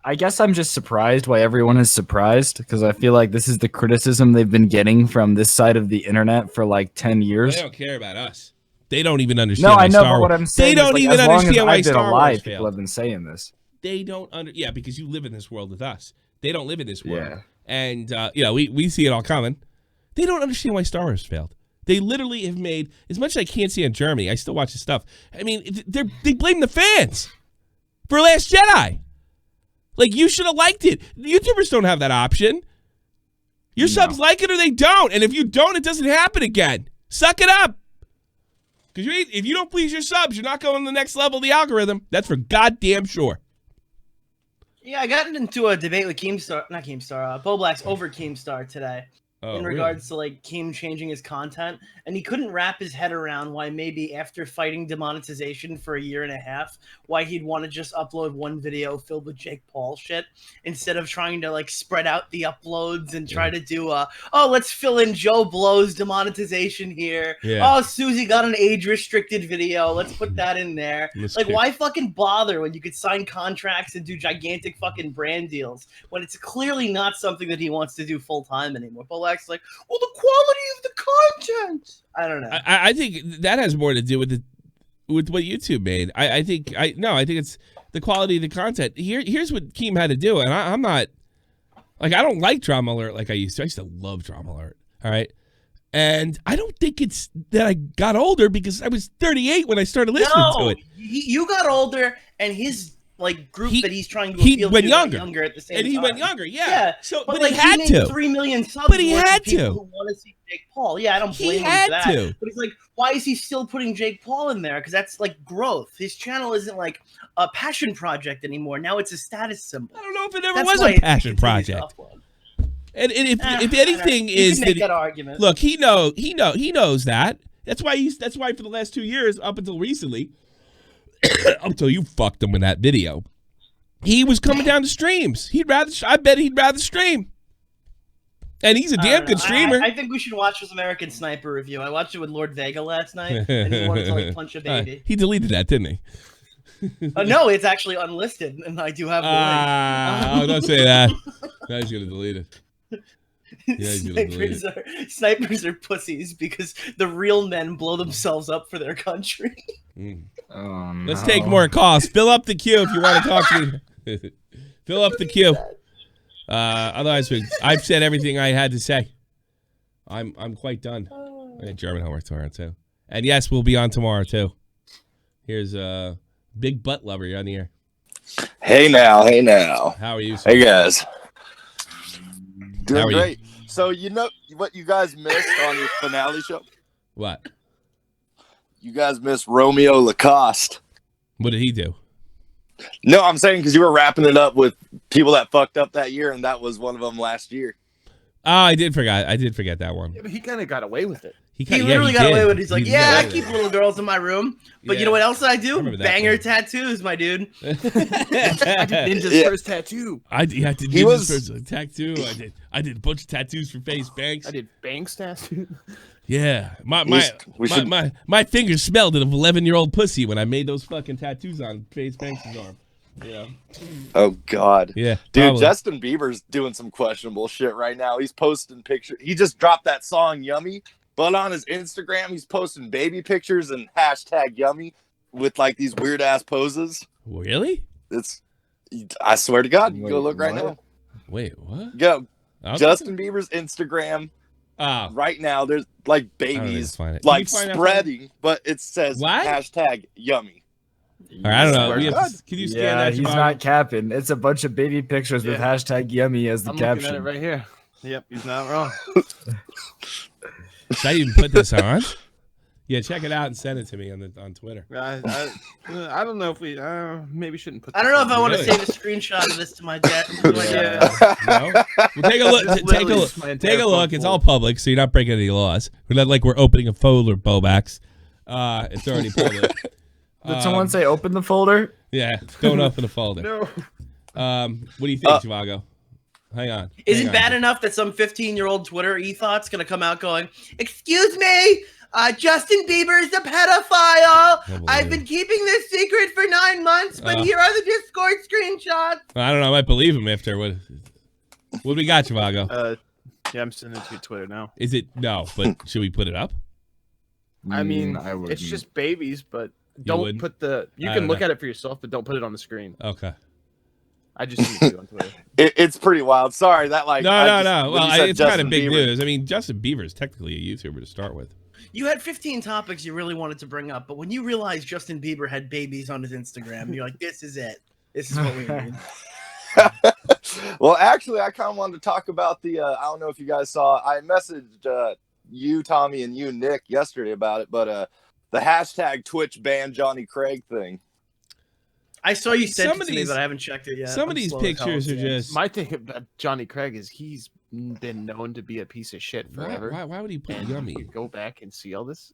I guess I'm just surprised why everyone is surprised, because I feel like this is the criticism they've been getting from this side of the internet for like 10 years.
They don't care about us. They don't even understand.
No, I know, but what I'm saying
they don't even understand why Star Wars failed.
People have been saying this.
They don't yeah, because you live in this world with us. They don't live in this world.
Yeah.
And, we see it all coming. They don't understand why Star Wars failed. They literally have made, as much as I can't see in Germany, I still watch the stuff. I mean, they blame the fans for Last Jedi. Like, you should have liked it. YouTubers don't have that option. Your subs like it or they don't. And if you don't, it doesn't happen again. Suck it up. Because if you don't please your subs, you're not going to the next level of the algorithm. That's for goddamn sure.
Yeah, I got into a debate with Boblax over Keemstar today. In regards to like Keem changing his content, and he couldn't wrap his head around why maybe after fighting demonetization for a year and a half, why he'd want to just upload one video filled with Jake Paul shit instead of trying to like spread out the uploads and try to do let's fill in Joe Blow's demonetization here. Oh, Susie got an age restricted video, let's put that in there. Why fucking bother when you could sign contracts and do gigantic fucking brand deals when it's clearly not something that he wants to do full time anymore? Like, well, the quality of the content. I don't know.
I think that has more to do with what YouTube made. I think it's the quality of the content. Here's what Keem had to do, and I'm not like, I don't like Drama Alert like I used to. I used to love Drama Alert. All right. And I don't think it's that I got older, because I was 38 when I started listening to it.
You got older, and his group that he's trying to appeal
went
to
younger
at the same
time. And he went younger, yeah.
So,
but
he
had
made
to.
3 million subs.
But he had to.
People who want to see Jake Paul. Yeah, I don't blame him for that.
To.
But it's like, why is he still putting Jake Paul in there? Because that's like growth. His channel isn't like a passion project anymore. Now it's a status symbol.
I don't know if it ever was a passion project. And if anything is
that argument.
Look, he knows that. That's why for the last 2 years, up until recently, until you fucked him with that video, he was coming down to streams. I bet he'd rather stream. And he's a damn good streamer.
I think we should watch his American Sniper review. I watched it with Lord Vega last night, and he wanted to punch a baby.
He deleted that, didn't he?
No, it's actually unlisted, and I do have the link.
Don't say that. Now he's gonna delete it. Yeah, he's gonna delete it.
Snipers are pussies because the real men blow themselves up for their country.
Oh, no.
Let's take more calls. Fill up the queue if you want to talk to me. Fill up the queue. Otherwise, I've said everything I had to say. I'm quite done. I got German homework tomorrow too, and yes, we'll be on tomorrow too. Here's Big Butt Lover. You're on the air.
Hey now.
How are you, sir?
Hey guys. Doing
How are
great.
you?
So you know what you guys missed on your finale show?
What?
You guys missed Romeo Lacoste.
What did he do?
No, I'm saying because you were wrapping it up with people that fucked up that year, and that was one of them last year.
Oh, I did forget that one.
Yeah, but he kind of got away with it.
He literally got away with it. He's like, I
did.
keep little girls in my room. But you know what else I do? Banger tattoos, my dude.
I did Ninja's first tattoo.
I did Ninja's first tattoo. I did a bunch of tattoos for Face Banks.
I did Banks tattoo.
Yeah. My fingers smelled of 11-year-old pussy when I made those fucking tattoos on Face Banks' arm. Yeah.
Oh God.
Yeah.
Dude,
probably.
Justin Bieber's doing some questionable shit right now. He's posting pictures. He just dropped that song Yummy, but on his Instagram he's posting baby pictures and hashtag Yummy with like these weird ass poses.
Really?
I swear to God, you can go look right now.
Wait, what?
Go. Justin Bieber's Instagram. Right now there's like babies like spreading, but it says hashtag Yummy.
I don't know. Can you scan that?
He's not capping. It's a bunch of baby pictures with hashtag Yummy as the caption.
I'm looking at it right here. Yep, he's not wrong.
Should I even put this on? Yeah, check it out and send it to me on Twitter.
I don't know if we maybe shouldn't put.
I don't know if I want to save a screenshot of this to my dad.
No? Well, take a look. Take a look. It's all public, so you're not breaking any laws. We're not like we're opening a folder, Bobax. It's already public.
Did someone say open the folder?
Yeah, don't open the folder.
No.
What do you think, Zhivago? Hang on.
Is it bad enough that some 15-year-old Twitter e-thought's going to come out going, "Excuse me, Justin Bieber is a pedophile. I've been keeping this secret for 9 months, but here are the Discord screenshots."
I don't know. I might believe him after what we got, Zhivago?
Yeah, I'm sending it to your Twitter now.
Is it? No, but should we put it up?
I mean, it's just babies, but don't put the. You can look at it for yourself, but don't put it on the screen.
Okay.
I just see it on Twitter.
It's pretty wild. Sorry, that like.
No. Well, it's kind of big news. I mean, Justin Bieber is technically a YouTuber to start with.
You had 15 topics you really wanted to bring up, but when you realized Justin Bieber had babies on his Instagram, you're like, "This is it. This is what we need."
Well, actually, I kind of wanted to talk about the. I don't know if you guys saw. I messaged you, Tommy, and you, Nick, yesterday about it, but the hashtag Twitch ban Johnny Craig thing.
I saw you sent it to me, but I haven't checked it yet.
Some of these pictures are just.
My thing about Johnny Craig is he's been known to be a piece of shit forever.
Why would he put Yummy?
Go back and see all this.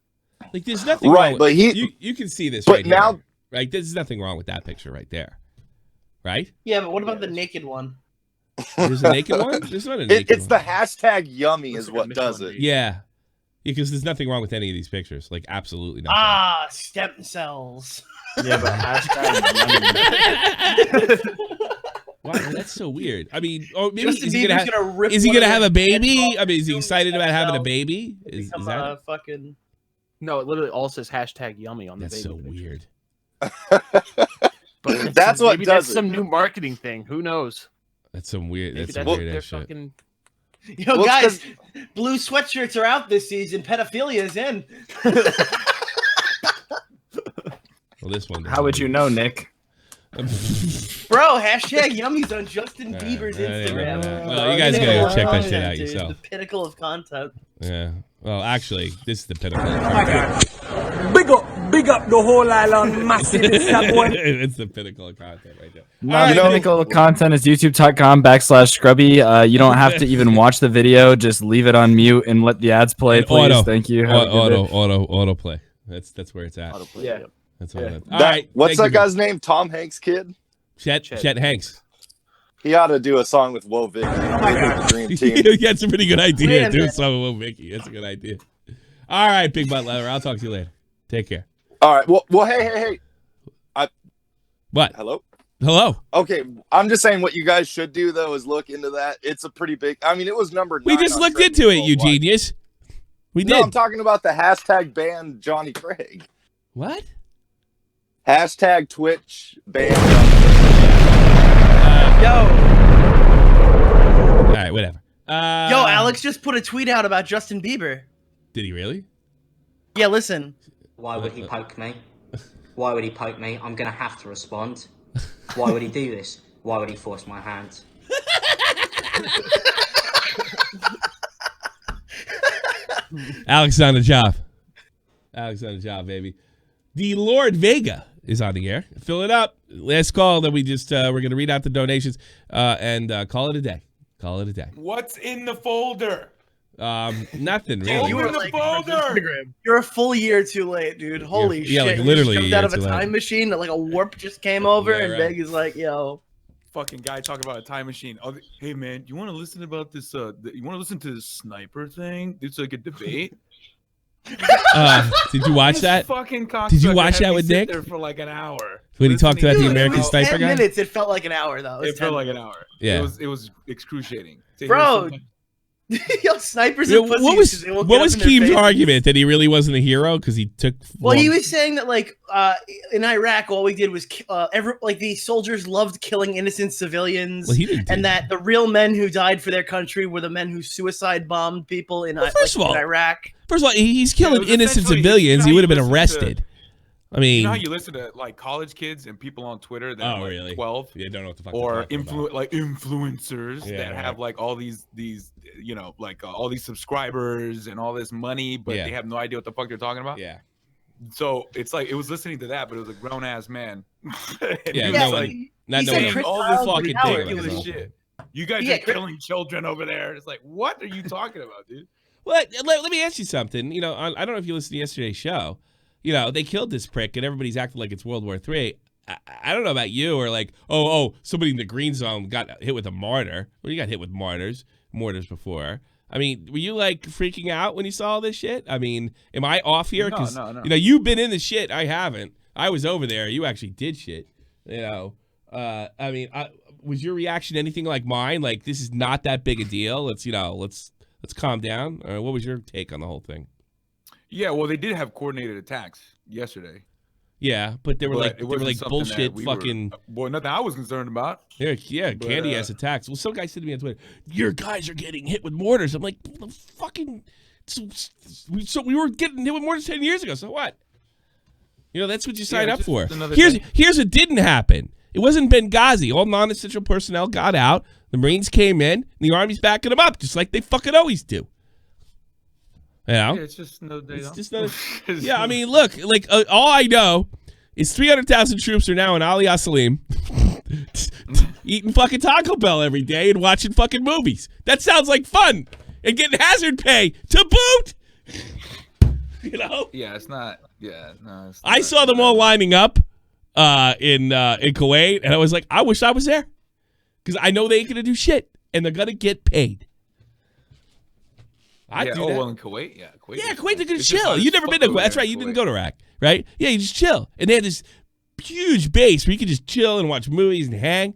Like, there's nothing wrong.
But
you can see this. But right now, right? There's nothing wrong with that picture right there, right?
Yeah, but what about the naked one?
There's a naked one. There's not a naked
It's
one.
the hashtag Yummy is what does it.
Yeah, because there's nothing wrong with any of these pictures. Like, absolutely nothing.
Stem cells.
Yeah, but hashtag
Wow, that's so weird. I mean, maybe
Justin Bieber's gonna rip
is he
one
gonna
of
have
their
a baby?
heads
I mean, is he excited about having a
himself.
baby? Is
Become
that
a fucking.
No, it literally all says hashtag Yummy on the
that's
baby
so weird.
But
That's what
maybe
does
that's some new marketing thing. Who knows?
That's some weird.
Maybe
That's
that's
weird
their
ass shit.
fucking.
Yo,
Well,
guys, blue sweatshirts are out this season. Pedophilia is in.
Well, this one.
How would you know, Nick?
Bro, hashtag Yummy's on Justin Bieber's Instagram.
Well, you guys gotta go check that shit out
Dude,
yourself.
The pinnacle of content.
Yeah. Well, actually, this is the pinnacle. Of content.
Big up the whole island, massive.
It's the pinnacle of content right there.
No, the pinnacle of content is youtube.com/scrubby. You don't have to even watch the video. Just leave it on mute and let the ads play, please. Thank you.
Auto play. That's where it's at.
Yeah.
That's all. All right.
What's that guy's name? Tom Hanks' kid?
Chet Hanks.
He ought to do a song with Woe Vicky. Dream Team.
That's a pretty good idea. Do a song with Woe Vicky. That's a good idea. All right, Big Butt Leather. I'll talk to you later. Take care.
All right. Well, hey.
What?
Hello? Okay, I'm just saying what you guys should do, though, is look into that. It's a pretty big... I mean, it was number 9.
We just looked into it, you genius. We did.
No, I'm talking about the hashtag ban Johnny Craig.
What?
Hashtag Twitch ban
Yo.
All right, whatever.
Yo, Alex just put a tweet out about Justin Bieber.
Did he really?
Yeah, listen.
Why would he poke me? Why would he poke me? I'm going to have to respond. Why would he do this? Why would he force my hand?
Alex is on the job. Alex is on the job, baby. The Lord Vega is on the air. Fill it up. Last call. Then we just we're gonna read out the donations and call it a day. Call it a day.
What's in the folder?
Nothing really.
You were like, you're a full year too late, dude. Holy
yeah,
shit!
like literally
you just jumped out of a
too late.
time machine. Like a warp just came over,
Yeah,
and
right.
Meg is like, "Yo,
fucking guy talking about a time machine. Oh, hey man, you want to listen about this? You want to listen to this sniper thing? It's like a debate.
Did you watch that?
Fucking
Did you
cocksucker
watch
had
that
me
with
sit
Nick?
there for like an hour.
When he talked about the
Dude,
American
it was
Sniper
10
guy?
minutes. It felt like an hour though.
It felt like an hour.
Yeah.
It was excruciating. To hear
Bro.
something-
Yo, snipers
Yeah,
and pussies.
what was
'cause they won't
what
get
was
up in their
Keem's
faces.
argument that he really wasn't a hero because he took?
Well, he
long-
was saying that like in Iraq, all we did was the soldiers loved killing innocent civilians,
Well, he didn't do
and that the real men who died for their country were the men who suicide bombed people in,
first of all,
in Iraq.
First of all, he's killing
was
innocent
essentially-
civilians.
you
He
know
would have been
how you listen to-
arrested. I mean,
you know how you listen to like college kids and people on Twitter that are like
really?
12?
Yeah, don't know what the fuck.
Or
they're talking about.
influencers
Yeah,
that
right.
have like all these you know like all these subscribers and all this money, but
Yeah.
they have no idea what the fuck they're talking about.
Yeah.
So it's like it was listening to that, but it was a grown ass man. And
Yeah,
he
no
was
one-
like
not
he
no
said
one
Chris
all
Childs
this
and
fucking
Howard
thing
give
like
a
that.
shit. You guys
Yeah,
are killing children over there. It's like, what are you talking about, dude?
Well, let me ask you something. You know, I don't know if you listened to yesterday's show. You know, they killed this prick, and everybody's acting like it's World War III. I don't know about you, or like, oh, somebody in the green zone got hit with a mortar. Well, you got hit with mortars before. I mean, were you like freaking out when you saw all this shit? I mean, am I off here?
No,
'Cause,
no.
you know, you've been in the shit. I haven't. I was over there. You actually did shit. You know, I mean, was your reaction anything like mine? Like, this is not that big a deal. Let's calm down. What was your take on the whole thing?
Yeah, well, they did have coordinated attacks yesterday.
Yeah, but they were
But it wasn't something
bullshit
that we
fucking.
Well, nothing I was concerned about.
Yeah,
But,
candy ass attacks. Well, some guy said to me on Twitter, "Your guys are getting hit with mortars." I'm like, fucking. So we were getting hit with mortars 10 years ago. So what? You know, that's what you signed
Yeah,
up
just
for.
another
Here's
thing.
here's what didn't happen. It wasn't Benghazi. All non-essential personnel got out. The Marines came in. And the Army's backing them up, just like they fucking always do. You know?
Yeah, it's just no day
It's
off.
just not. Yeah, I mean, look, like all I know is 300,000 troops are now in Ali Salim, eating fucking Taco Bell every day and watching fucking movies. That sounds like fun, and getting hazard pay to boot. You know?
Yeah, it's not. Yeah, no. It's
I
not-
saw them all lining up in Kuwait, and I was like, I wish I was there, because I know they ain't gonna do shit, and they're gonna get paid. I'd
Yeah,
do
oh,
that.
well, in Kuwait, yeah. Kuwait
Yeah,
is-
Kuwait, they're gonna
it's just
chill.
hot as
You've never
fuck
been to
over
Kuwait. That's
there
right.
in
You didn't
Kuwait.
go to Iraq, right? Yeah, you just chill. And they had this huge base where you could just chill and watch movies and hang.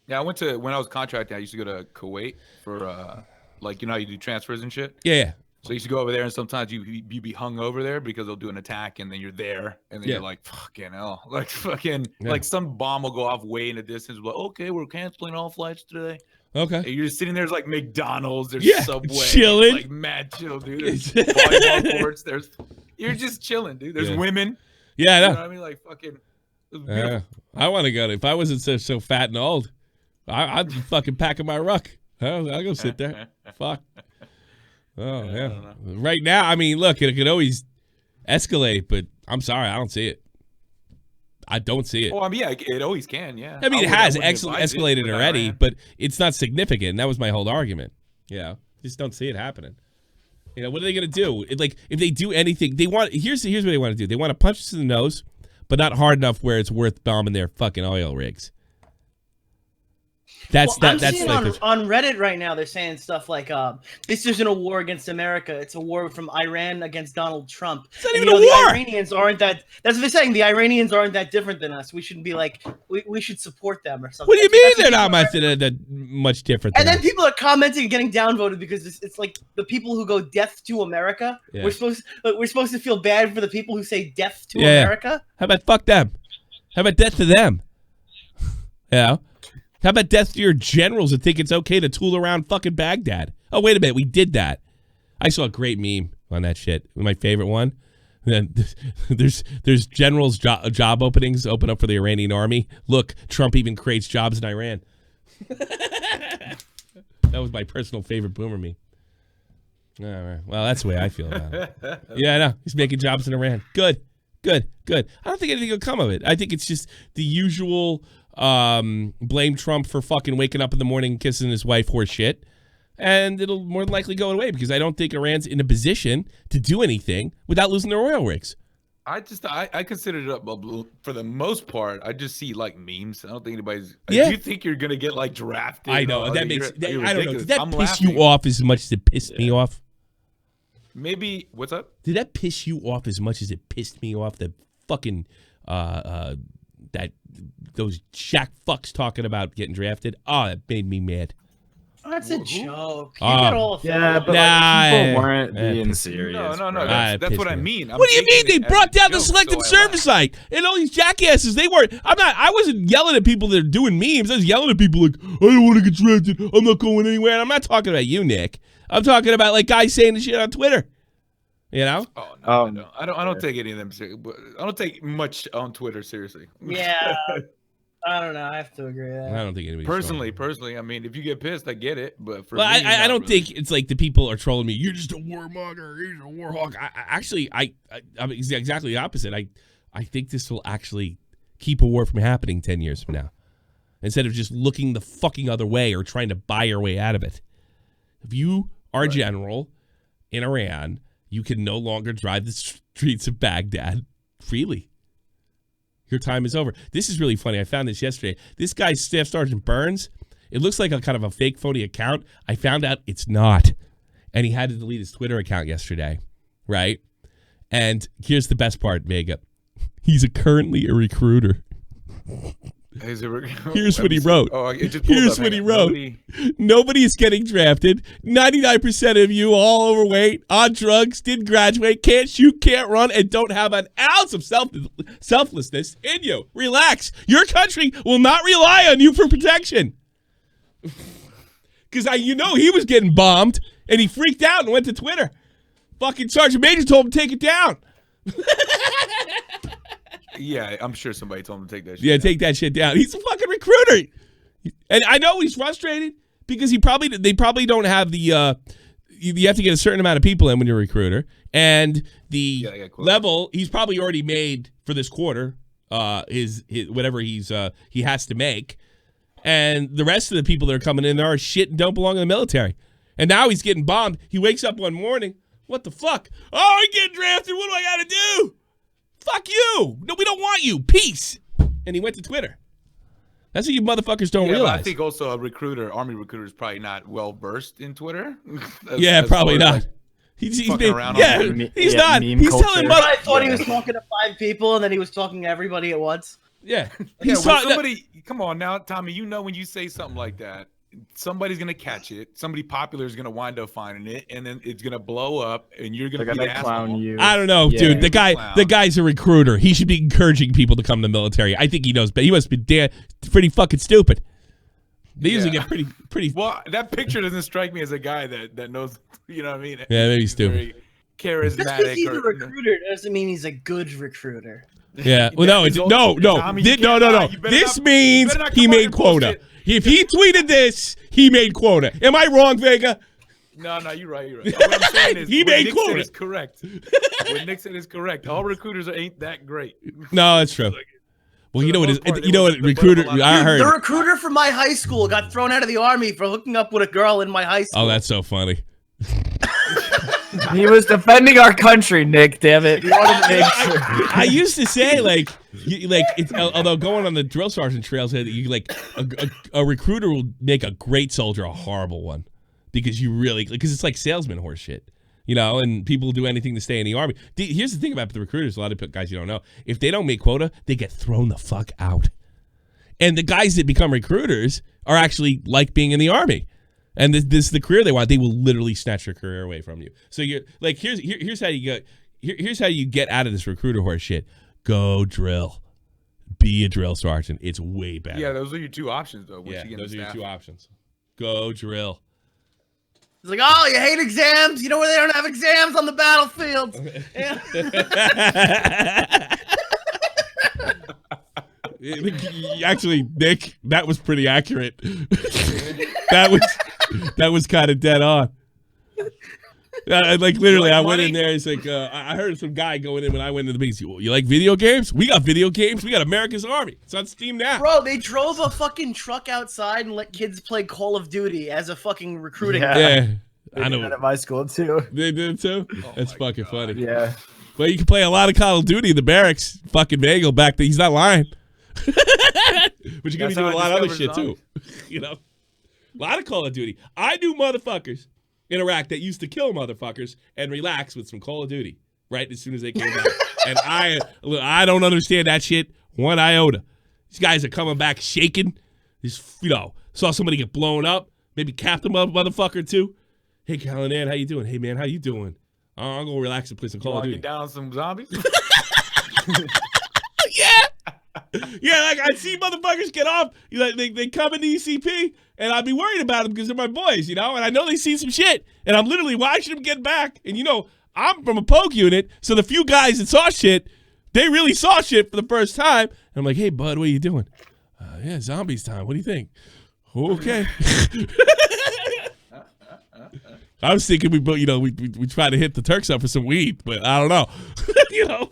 Yeah, I went to when I was contracting. I used to go to Kuwait for like you know how you do transfers and shit.
Yeah.
So I used to go over there, and sometimes you be hung over there because they'll do an attack, and then you're there, and then
Yeah.
you're like, fucking hell, like fucking
Yeah.
like some bomb will go off way in the distance. Like, okay, we're canceling all flights today.
Okay.
And you're just sitting there, there's like McDonald's, there's
Yeah,
Subway,
chilling.
like mad chill, dude. There's volleyball courts. You're just chilling, dude. There's
Yeah.
women.
Yeah, I
You
know.
know what I mean? Like fucking. It was beautiful.
I want to go. If I wasn't so fat and old, I'd be fucking packing my ruck. I'll go sit there. Fuck. Oh yeah. Right now, I mean, look, it could always escalate, but I'm sorry, I don't see it. I don't see it.
Oh, I mean, yeah, it always can, yeah.
I mean, it
wouldn't-
has
wouldn't advise it
escalated
with
already,
Iran.
but it's not significant. That was my whole argument. Yeah, just don't see it happening. You know, what are they gonna do? Like, if they do anything, they want. Here's what they want to do. They want to punch us in the nose, but not hard enough where it's worth bombing their fucking oil rigs. That's
I'm
that's
seeing
like
on Reddit right now. They're saying stuff like, "This isn't a war against America. It's a war from Iran against Donald Trump."
It's not
And,
even a
the
war.
Iranians aren't that. That's what they're saying. The Iranians aren't that different than us. We shouldn't be like. We should support them or something.
What do you mean
That's
they're
what
not
people
much different?
And
than
then
us?
people are commenting and getting downvoted because it's like the people who go death to America.
Yeah.
We're supposed to feel bad for the people who say death to
Yeah.
America.
How about fuck them? How about death to them? You know? How about death to your generals that think it's okay to tool around fucking Baghdad? Oh, wait a minute. We did that. I saw a great meme on that shit. My favorite one. Then there's generals job openings open up for the Iranian army. Look, Trump even creates jobs in Iran. That was my personal favorite boomer meme. All right. Well, that's the way I feel about it. Yeah, I know. He's making jobs in Iran. Good. I don't think anything will come of it. I think it's just the usual blame Trump for fucking waking up in the morning and kissing his wife horse shit. and it'll more than likely go away because I don't think Iran's in a position to do anything without losing their oil rigs.
I consider it up for the most part. I just see like memes. I don't think anybody's.
Yeah.
Do you think you're gonna get like drafted?
I know that makes. I don't know.
ridiculous.
Did that
I'm
piss
laughing.
you off as much as it pissed me off?
Maybe. What's up?
Did that piss you off as much as it pissed me off? The fucking those Shaq fucks talking about getting drafted. Oh, that made me mad.
Oh, that's a joke.
Yeah, but people weren't being serious.
No. That's what I mean.
What do you mean? They brought down the selective service site, and all these jackasses. They weren't. I wasn't yelling at people that are doing memes. I was yelling at people like, I don't want to get drafted. I'm not going anywhere. And I'm not talking about you, Nick. I'm talking about like guys saying the shit on Twitter. You know?
Oh no, I don't take any of them seriously. I don't take much on Twitter seriously.
Yeah. I don't know. I have to agree with that.
I don't think anybody.
Personally, I mean, if you get pissed, I get it. But for
well,
me,
I don't think it's like the people are trolling me. You're just a warmonger. You're a war hawk. I'm exactly the opposite. I think this will actually keep a war from happening 10 years from now, instead of just looking the fucking other way or trying to buy your way out of it. If you are a general in Iran, you can no longer drive the streets of Baghdad freely. Your time is over. This is really funny. I found this yesterday. This guy, Staff Sergeant Burns, it looks like a kind of a fake phony account. I found out it's not. And he had to delete his Twitter account yesterday, right? And here's the best part, Vega. He's currently a recruiter. Here's what he wrote. Here's what he wrote. Nobody is getting drafted. 99% of you all overweight, on drugs, didn't graduate, can't shoot, can't run, and don't have an ounce of selflessness in you. Relax. Your country will not rely on you for protection. Because he was getting bombed, and he freaked out and went to Twitter. Fucking Sergeant Major told him to take it down.
Yeah, I'm sure somebody told him to take that shit
down.
Take
that shit down. He's a fucking recruiter. And I know he's frustrated because they probably don't have the you have to get a certain amount of people in when you're a recruiter. And the level he's probably already made for this quarter, his whatever he has to make. And the rest of the people that are coming in there are shit and don't belong in the military. And now he's getting bombed. He wakes up one morning. What the fuck? Oh, I'm getting drafted. What do I gotta do? Fuck you! No, we don't want you. Peace. And he went to Twitter. That's what you motherfuckers don't realize.
I think also Army recruiter is probably not well versed in Twitter.
Probably not. He's not. He's telling.
I thought he was talking to 5 people and then he was talking to everybody at once.
Yeah.
Come on now, Tommy. When you say something like that, somebody's gonna catch it. Somebody popular is gonna wind up finding it, and then it's gonna blow up, and you're gonna be the
clown you.
I don't know, dude. The guy's a recruiter. He should be encouraging people to come to the military. I think he knows, but he must be pretty fucking stupid. They usually get pretty.
Well, that picture doesn't strike me as a guy that knows. You know what I mean?
Yeah, maybe he's stupid.
Very charismatic. Just because he's a recruiter doesn't mean he's a good recruiter.
Yeah. Well, no. This means he made quota. If he tweeted this, he made quota. Am I wrong, Vega?
No, you're right. What I'm saying is,
he made quota.
Is correct. What Nick said is correct. All recruiters ain't that great.
No, that's true. Well, you know what recruiter. I heard
the recruiter from my high school got thrown out of the Army for hooking up with a girl in my high school.
Oh, that's so funny.
He was defending our country, Nick. Damn it! He wanted to make sure.
I used to say although going on the drill sergeant trails, a recruiter will make a great soldier a horrible one because it's like salesman horse shit, and people do anything to stay in the Army. Here's the thing about the recruiters: a lot of guys you don't know, if they don't make quota, they get thrown the fuck out. And the guys that become recruiters are actually like being in the Army. And this is the career they want. They will literally snatch your career away from you. So you're like, here's how you get out of this recruiter horse shit. Go drill. Be a drill sergeant. It's way better.
Yeah, those are your 2 options though.
Those are your 2 options. Go drill.
It's like, oh, you hate exams? You know where they don't have exams? On the battlefield.
Actually, Nick, that was pretty accurate. That was kind of dead on. Like literally, I went in there. It's like I heard some guy going in when I went into the biggest. You like video games? We got video games. We got America's Army. It's on Steam now.
Bro, they drove a fucking truck outside and let kids play Call of Duty as a fucking recruiting.
Yeah.
I know. At my school too.
They did too. That's fucking funny.
Yeah.
Well, you can play a lot of Call of Duty in the barracks. Fucking bagel back there. He's not lying. But you're gonna be doing a lot of other shit too. You know, a lot of Call of Duty. I knew motherfuckers in Iraq that used to kill motherfuckers and relax with some Call of Duty right as soon as they came back. And I don't understand that shit one iota. These guys are coming back shaking. Just, you know, saw somebody get blown up. Maybe capped a motherfucker too. Hey, Callahan, how you doing? Hey, man, how you doing? I'm going to relax and play some Call of Duty.
Get down some zombies?
Yeah. Yeah, like I see motherfuckers get off. You know, they come into ECP, and I'd be worried about them because they're my boys, you know? And I know they see some shit, and I'm literally watching them get back. And, you know, I'm from a poke unit, so the few guys that saw shit, they really saw shit for the first time. And I'm like, hey, bud, what are you doing? Yeah, zombies time. What do you think? Okay. I was thinking we try to hit the Turks up for some weed, but I don't know. You know.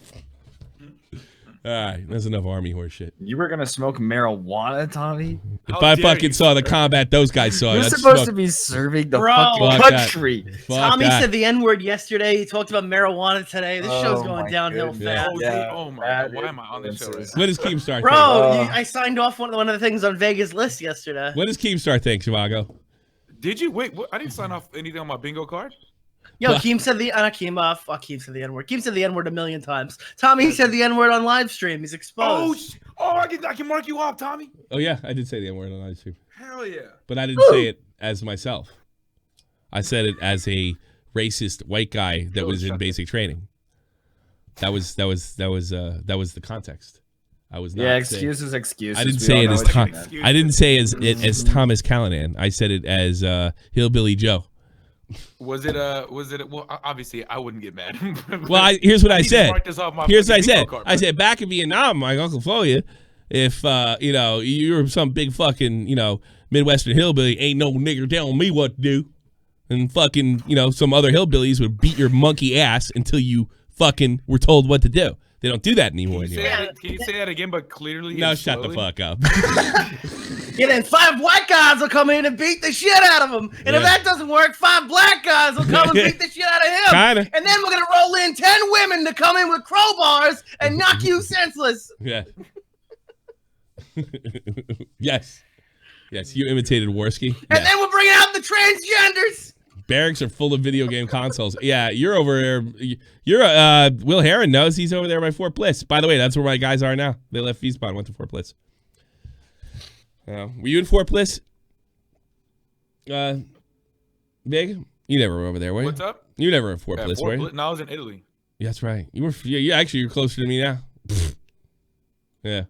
All right, that's enough army horse shit.
You were gonna smoke marijuana, Tommy?
If I fucking saw the combat those guys saw,
you're supposed to be serving the fucking country.
Tommy said the N-word yesterday. He talked about marijuana today. This show's going downhill fast.
Oh my God, why am I on this show?
What does Keemstar think?
Bro, I signed off one of the things on Vegas list yesterday.
What does Keemstar think, Shivago?
Did you wait? What? I didn't sign off anything on my bingo card.
Yo, Keem said the Keem said the N-word. Keem said the N-word a million times. Tommy said the N-word on live stream. He's exposed.
I can mark you off, Tommy.
Oh yeah, I did say the N-word on live stream.
Hell yeah.
But I didn't say it as myself. I said it as a racist white guy that was in basic training. That was the context. I was not.
Yeah, excuses.
I didn't say it as I didn't say it as Thomas Callahan. I said it as Hillbilly Joe.
Was it well, obviously I wouldn't get mad.
Well, here's what I said. Here's what I said.
Card,
I said back in Vietnam, my uncle Folia, if you know, you're some big fucking, you know, Midwestern hillbilly, ain't no nigger telling me what to do. And fucking, you know, some other hillbillies would beat your monkey ass until you fucking were told what to do. They don't do that anymore.
Can you say that again, but clearly?
No, shut the fuck up.
Yeah, then 5 white guys will come in and beat the shit out of him. And if that doesn't work, 5 black guys will come and beat the shit out of him.
Kinda.
And then we're going to roll in 10 women to come in with crowbars and knock you senseless.
Yeah. Yes. Yes, you imitated Worski.
And then we're bringing out the transgenders.
Barracks are full of video game consoles. Yeah, you're over there. You're Will Heron knows he's over there by Fort Bliss. By the way, that's where my guys are now. They left Feespawn, went to Fort Bliss. Were you in Fort Bliss? Big? You never were over there, were you?
What's up?
You never were in Fort Bliss, were you?
No, I was in Italy.
Yeah, that's right. You were. Yeah, actually, you're closer to me now. Yeah.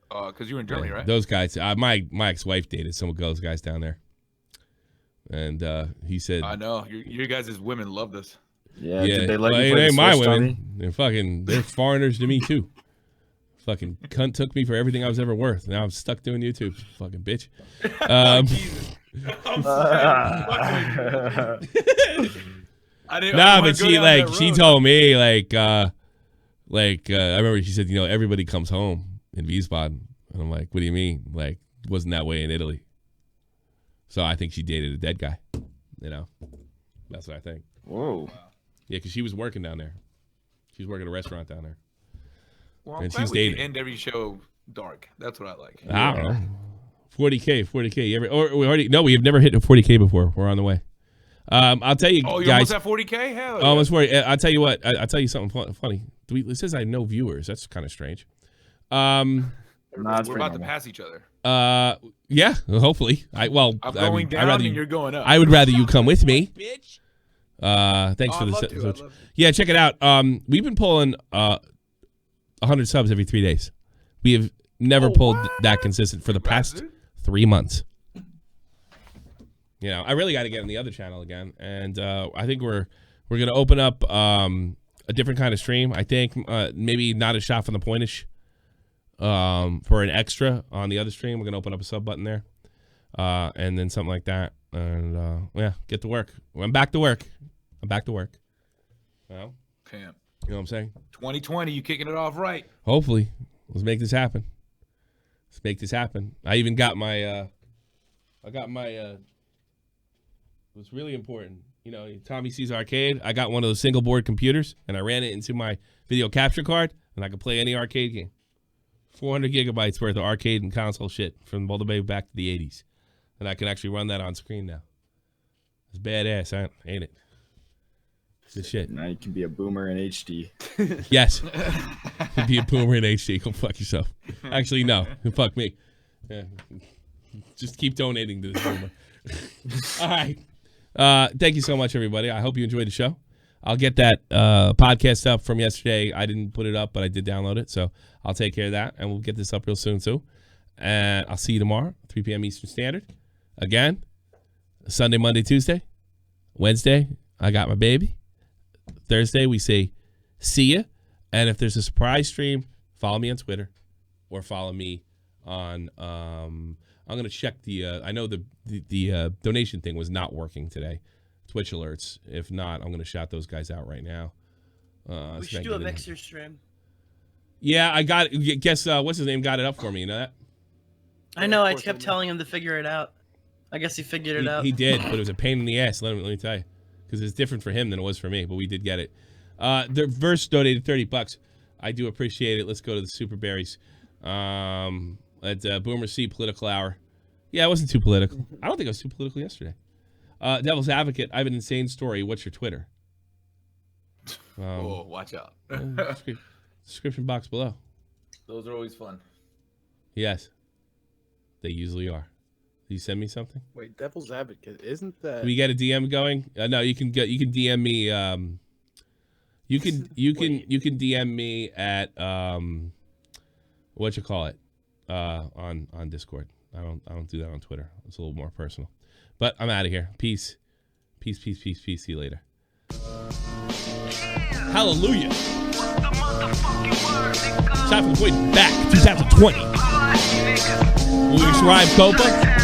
Because you were in Germany, right?
Those guys. My ex-wife dated some of those guys down there. And he said,
I know your guys' women love this.
Yeah, did they let you
it
play
ain't
the
my
Swiss,
women.
Tommy?
They're foreigners to me too. Fucking cunt took me for everything I was ever worth. Now I'm stuck doing YouTube. Fucking bitch. But she told me I remember she said, you know, everybody comes home in Wiesbaden. And I'm like, what do you mean? Like, it wasn't that way in Italy. So I think she dated a dead guy. You know, that's what I think.
Whoa.
Yeah, because she was working down there. She was working a restaurant down there.
Well, I'm
and
glad
she's
we
dating.
can end every show dark. That's what I like.
I don't know. 40K. We have never hit a 40K before. We're on the way. I'll tell you,
you
guys.
almost at 40K? Hell yeah.
Almost 40. I'll tell you what. I'll tell you something funny. It says I have no viewers. That's kind of strange.
We're about to pass each other.
Yeah. Hopefully. I'm
going down and you're going up.
I would rather you come with me. Bitch. Thanks for the. Yeah, check it out. We've been pulling 100 subs every 3 days. We have never pulled that consistent for the past 3 months. You know, I really got to get on the other channel again, and I think we're gonna open up a different kind of stream. I think maybe not a shot from the pointish. For an extra on the other stream, we're gonna open up a sub button there, and then something like that, and yeah, get to work. I'm back to work. I'm back to work. Well,
Damn.
You know what I'm saying?
2020, you kicking it off right.
Hopefully. Let's make this happen. Let's make this happen. I even got my, what's really important, you know, Tommy C's Arcade. I got one of those single board computers, and I ran it into my video capture card, and I could play any arcade game. 400 gigabytes worth of arcade and console shit from all the way back to the 80s. And I can actually run that on screen now. It's badass, ain't it? Good shit.
Now you can be a boomer in HD.
Yes. Be a boomer in HD. Go fuck yourself. Actually, no. Fuck me. Yeah. Just keep donating to this boomer. All right. Thank you so much, everybody. I hope you enjoyed the show. I'll get that podcast up from yesterday. I didn't put it up, but I did download it. So I'll take care of that, and we'll get this up real soon, too. And I'll see you tomorrow, 3 p.m. Eastern Standard. Again, Sunday, Monday, Tuesday. Wednesday, I got my baby. Thursday, we say, see ya. And if there's a surprise stream, follow me on Twitter or follow me on, I'm going to check the, I know the donation thing was not working today. Twitch alerts. If not, I'm going to shout those guys out right now.
We should do a mixer stream.
Yeah, I got it. Guess, what's his name got it up for me, you know that?
I know, I kept telling him to figure it out. I guess he figured it out.
He did, but it was a pain in the ass, let me tell you. Because it's different for him than it was for me, but we did get it. The Verse donated $30. I do appreciate it. Let's go to the Super Berries. At Boomer C Political Hour. Yeah, it wasn't too political. I don't think it was too political yesterday. Devil's Advocate, I have an insane story. What's your Twitter?
Oh, watch out.
Description box below.
Those are always fun.
Yes. They usually are. Did you send me something?
Wait, Devil's Advocate, isn't that?
Can we get a DM going? No, you can DM me. You can DM me at what you call it on Discord. I don't do that on Twitter. It's a little more personal. But I'm out of here. Peace. See you later. Hallelujah. Shot from the point back 2020. Will we rhyme Copa?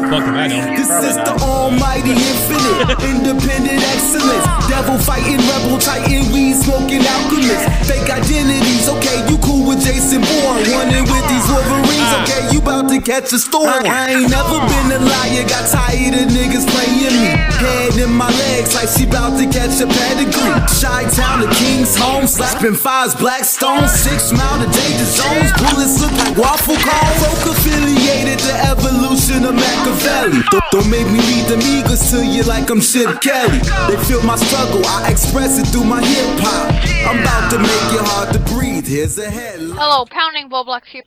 Fucking I know.
This is the almighty infinite, independent excellence. Devil fighting, rebel titan, weed smoking alchemist. Fake identities, okay, you cool with Jason Bourne. Running with these Wolverines, okay, you about to catch a storm. I ain't never been a liar, got tired of niggas playing me. Head in my legs like she about to catch a pedigree. Chi-town, the king's home, slapping fives, black stones. 6 mile to danger zones, bullets look like waffle cones. Folk affiliated, the evolution of Machiavelli. Don't make me read the Migos to you like I'm Chip Kelly. They feel my struggle, I express it through my hip hop. I'm about to make it hard to breathe. Here's a headline.
Hello, Pounding Roblox here.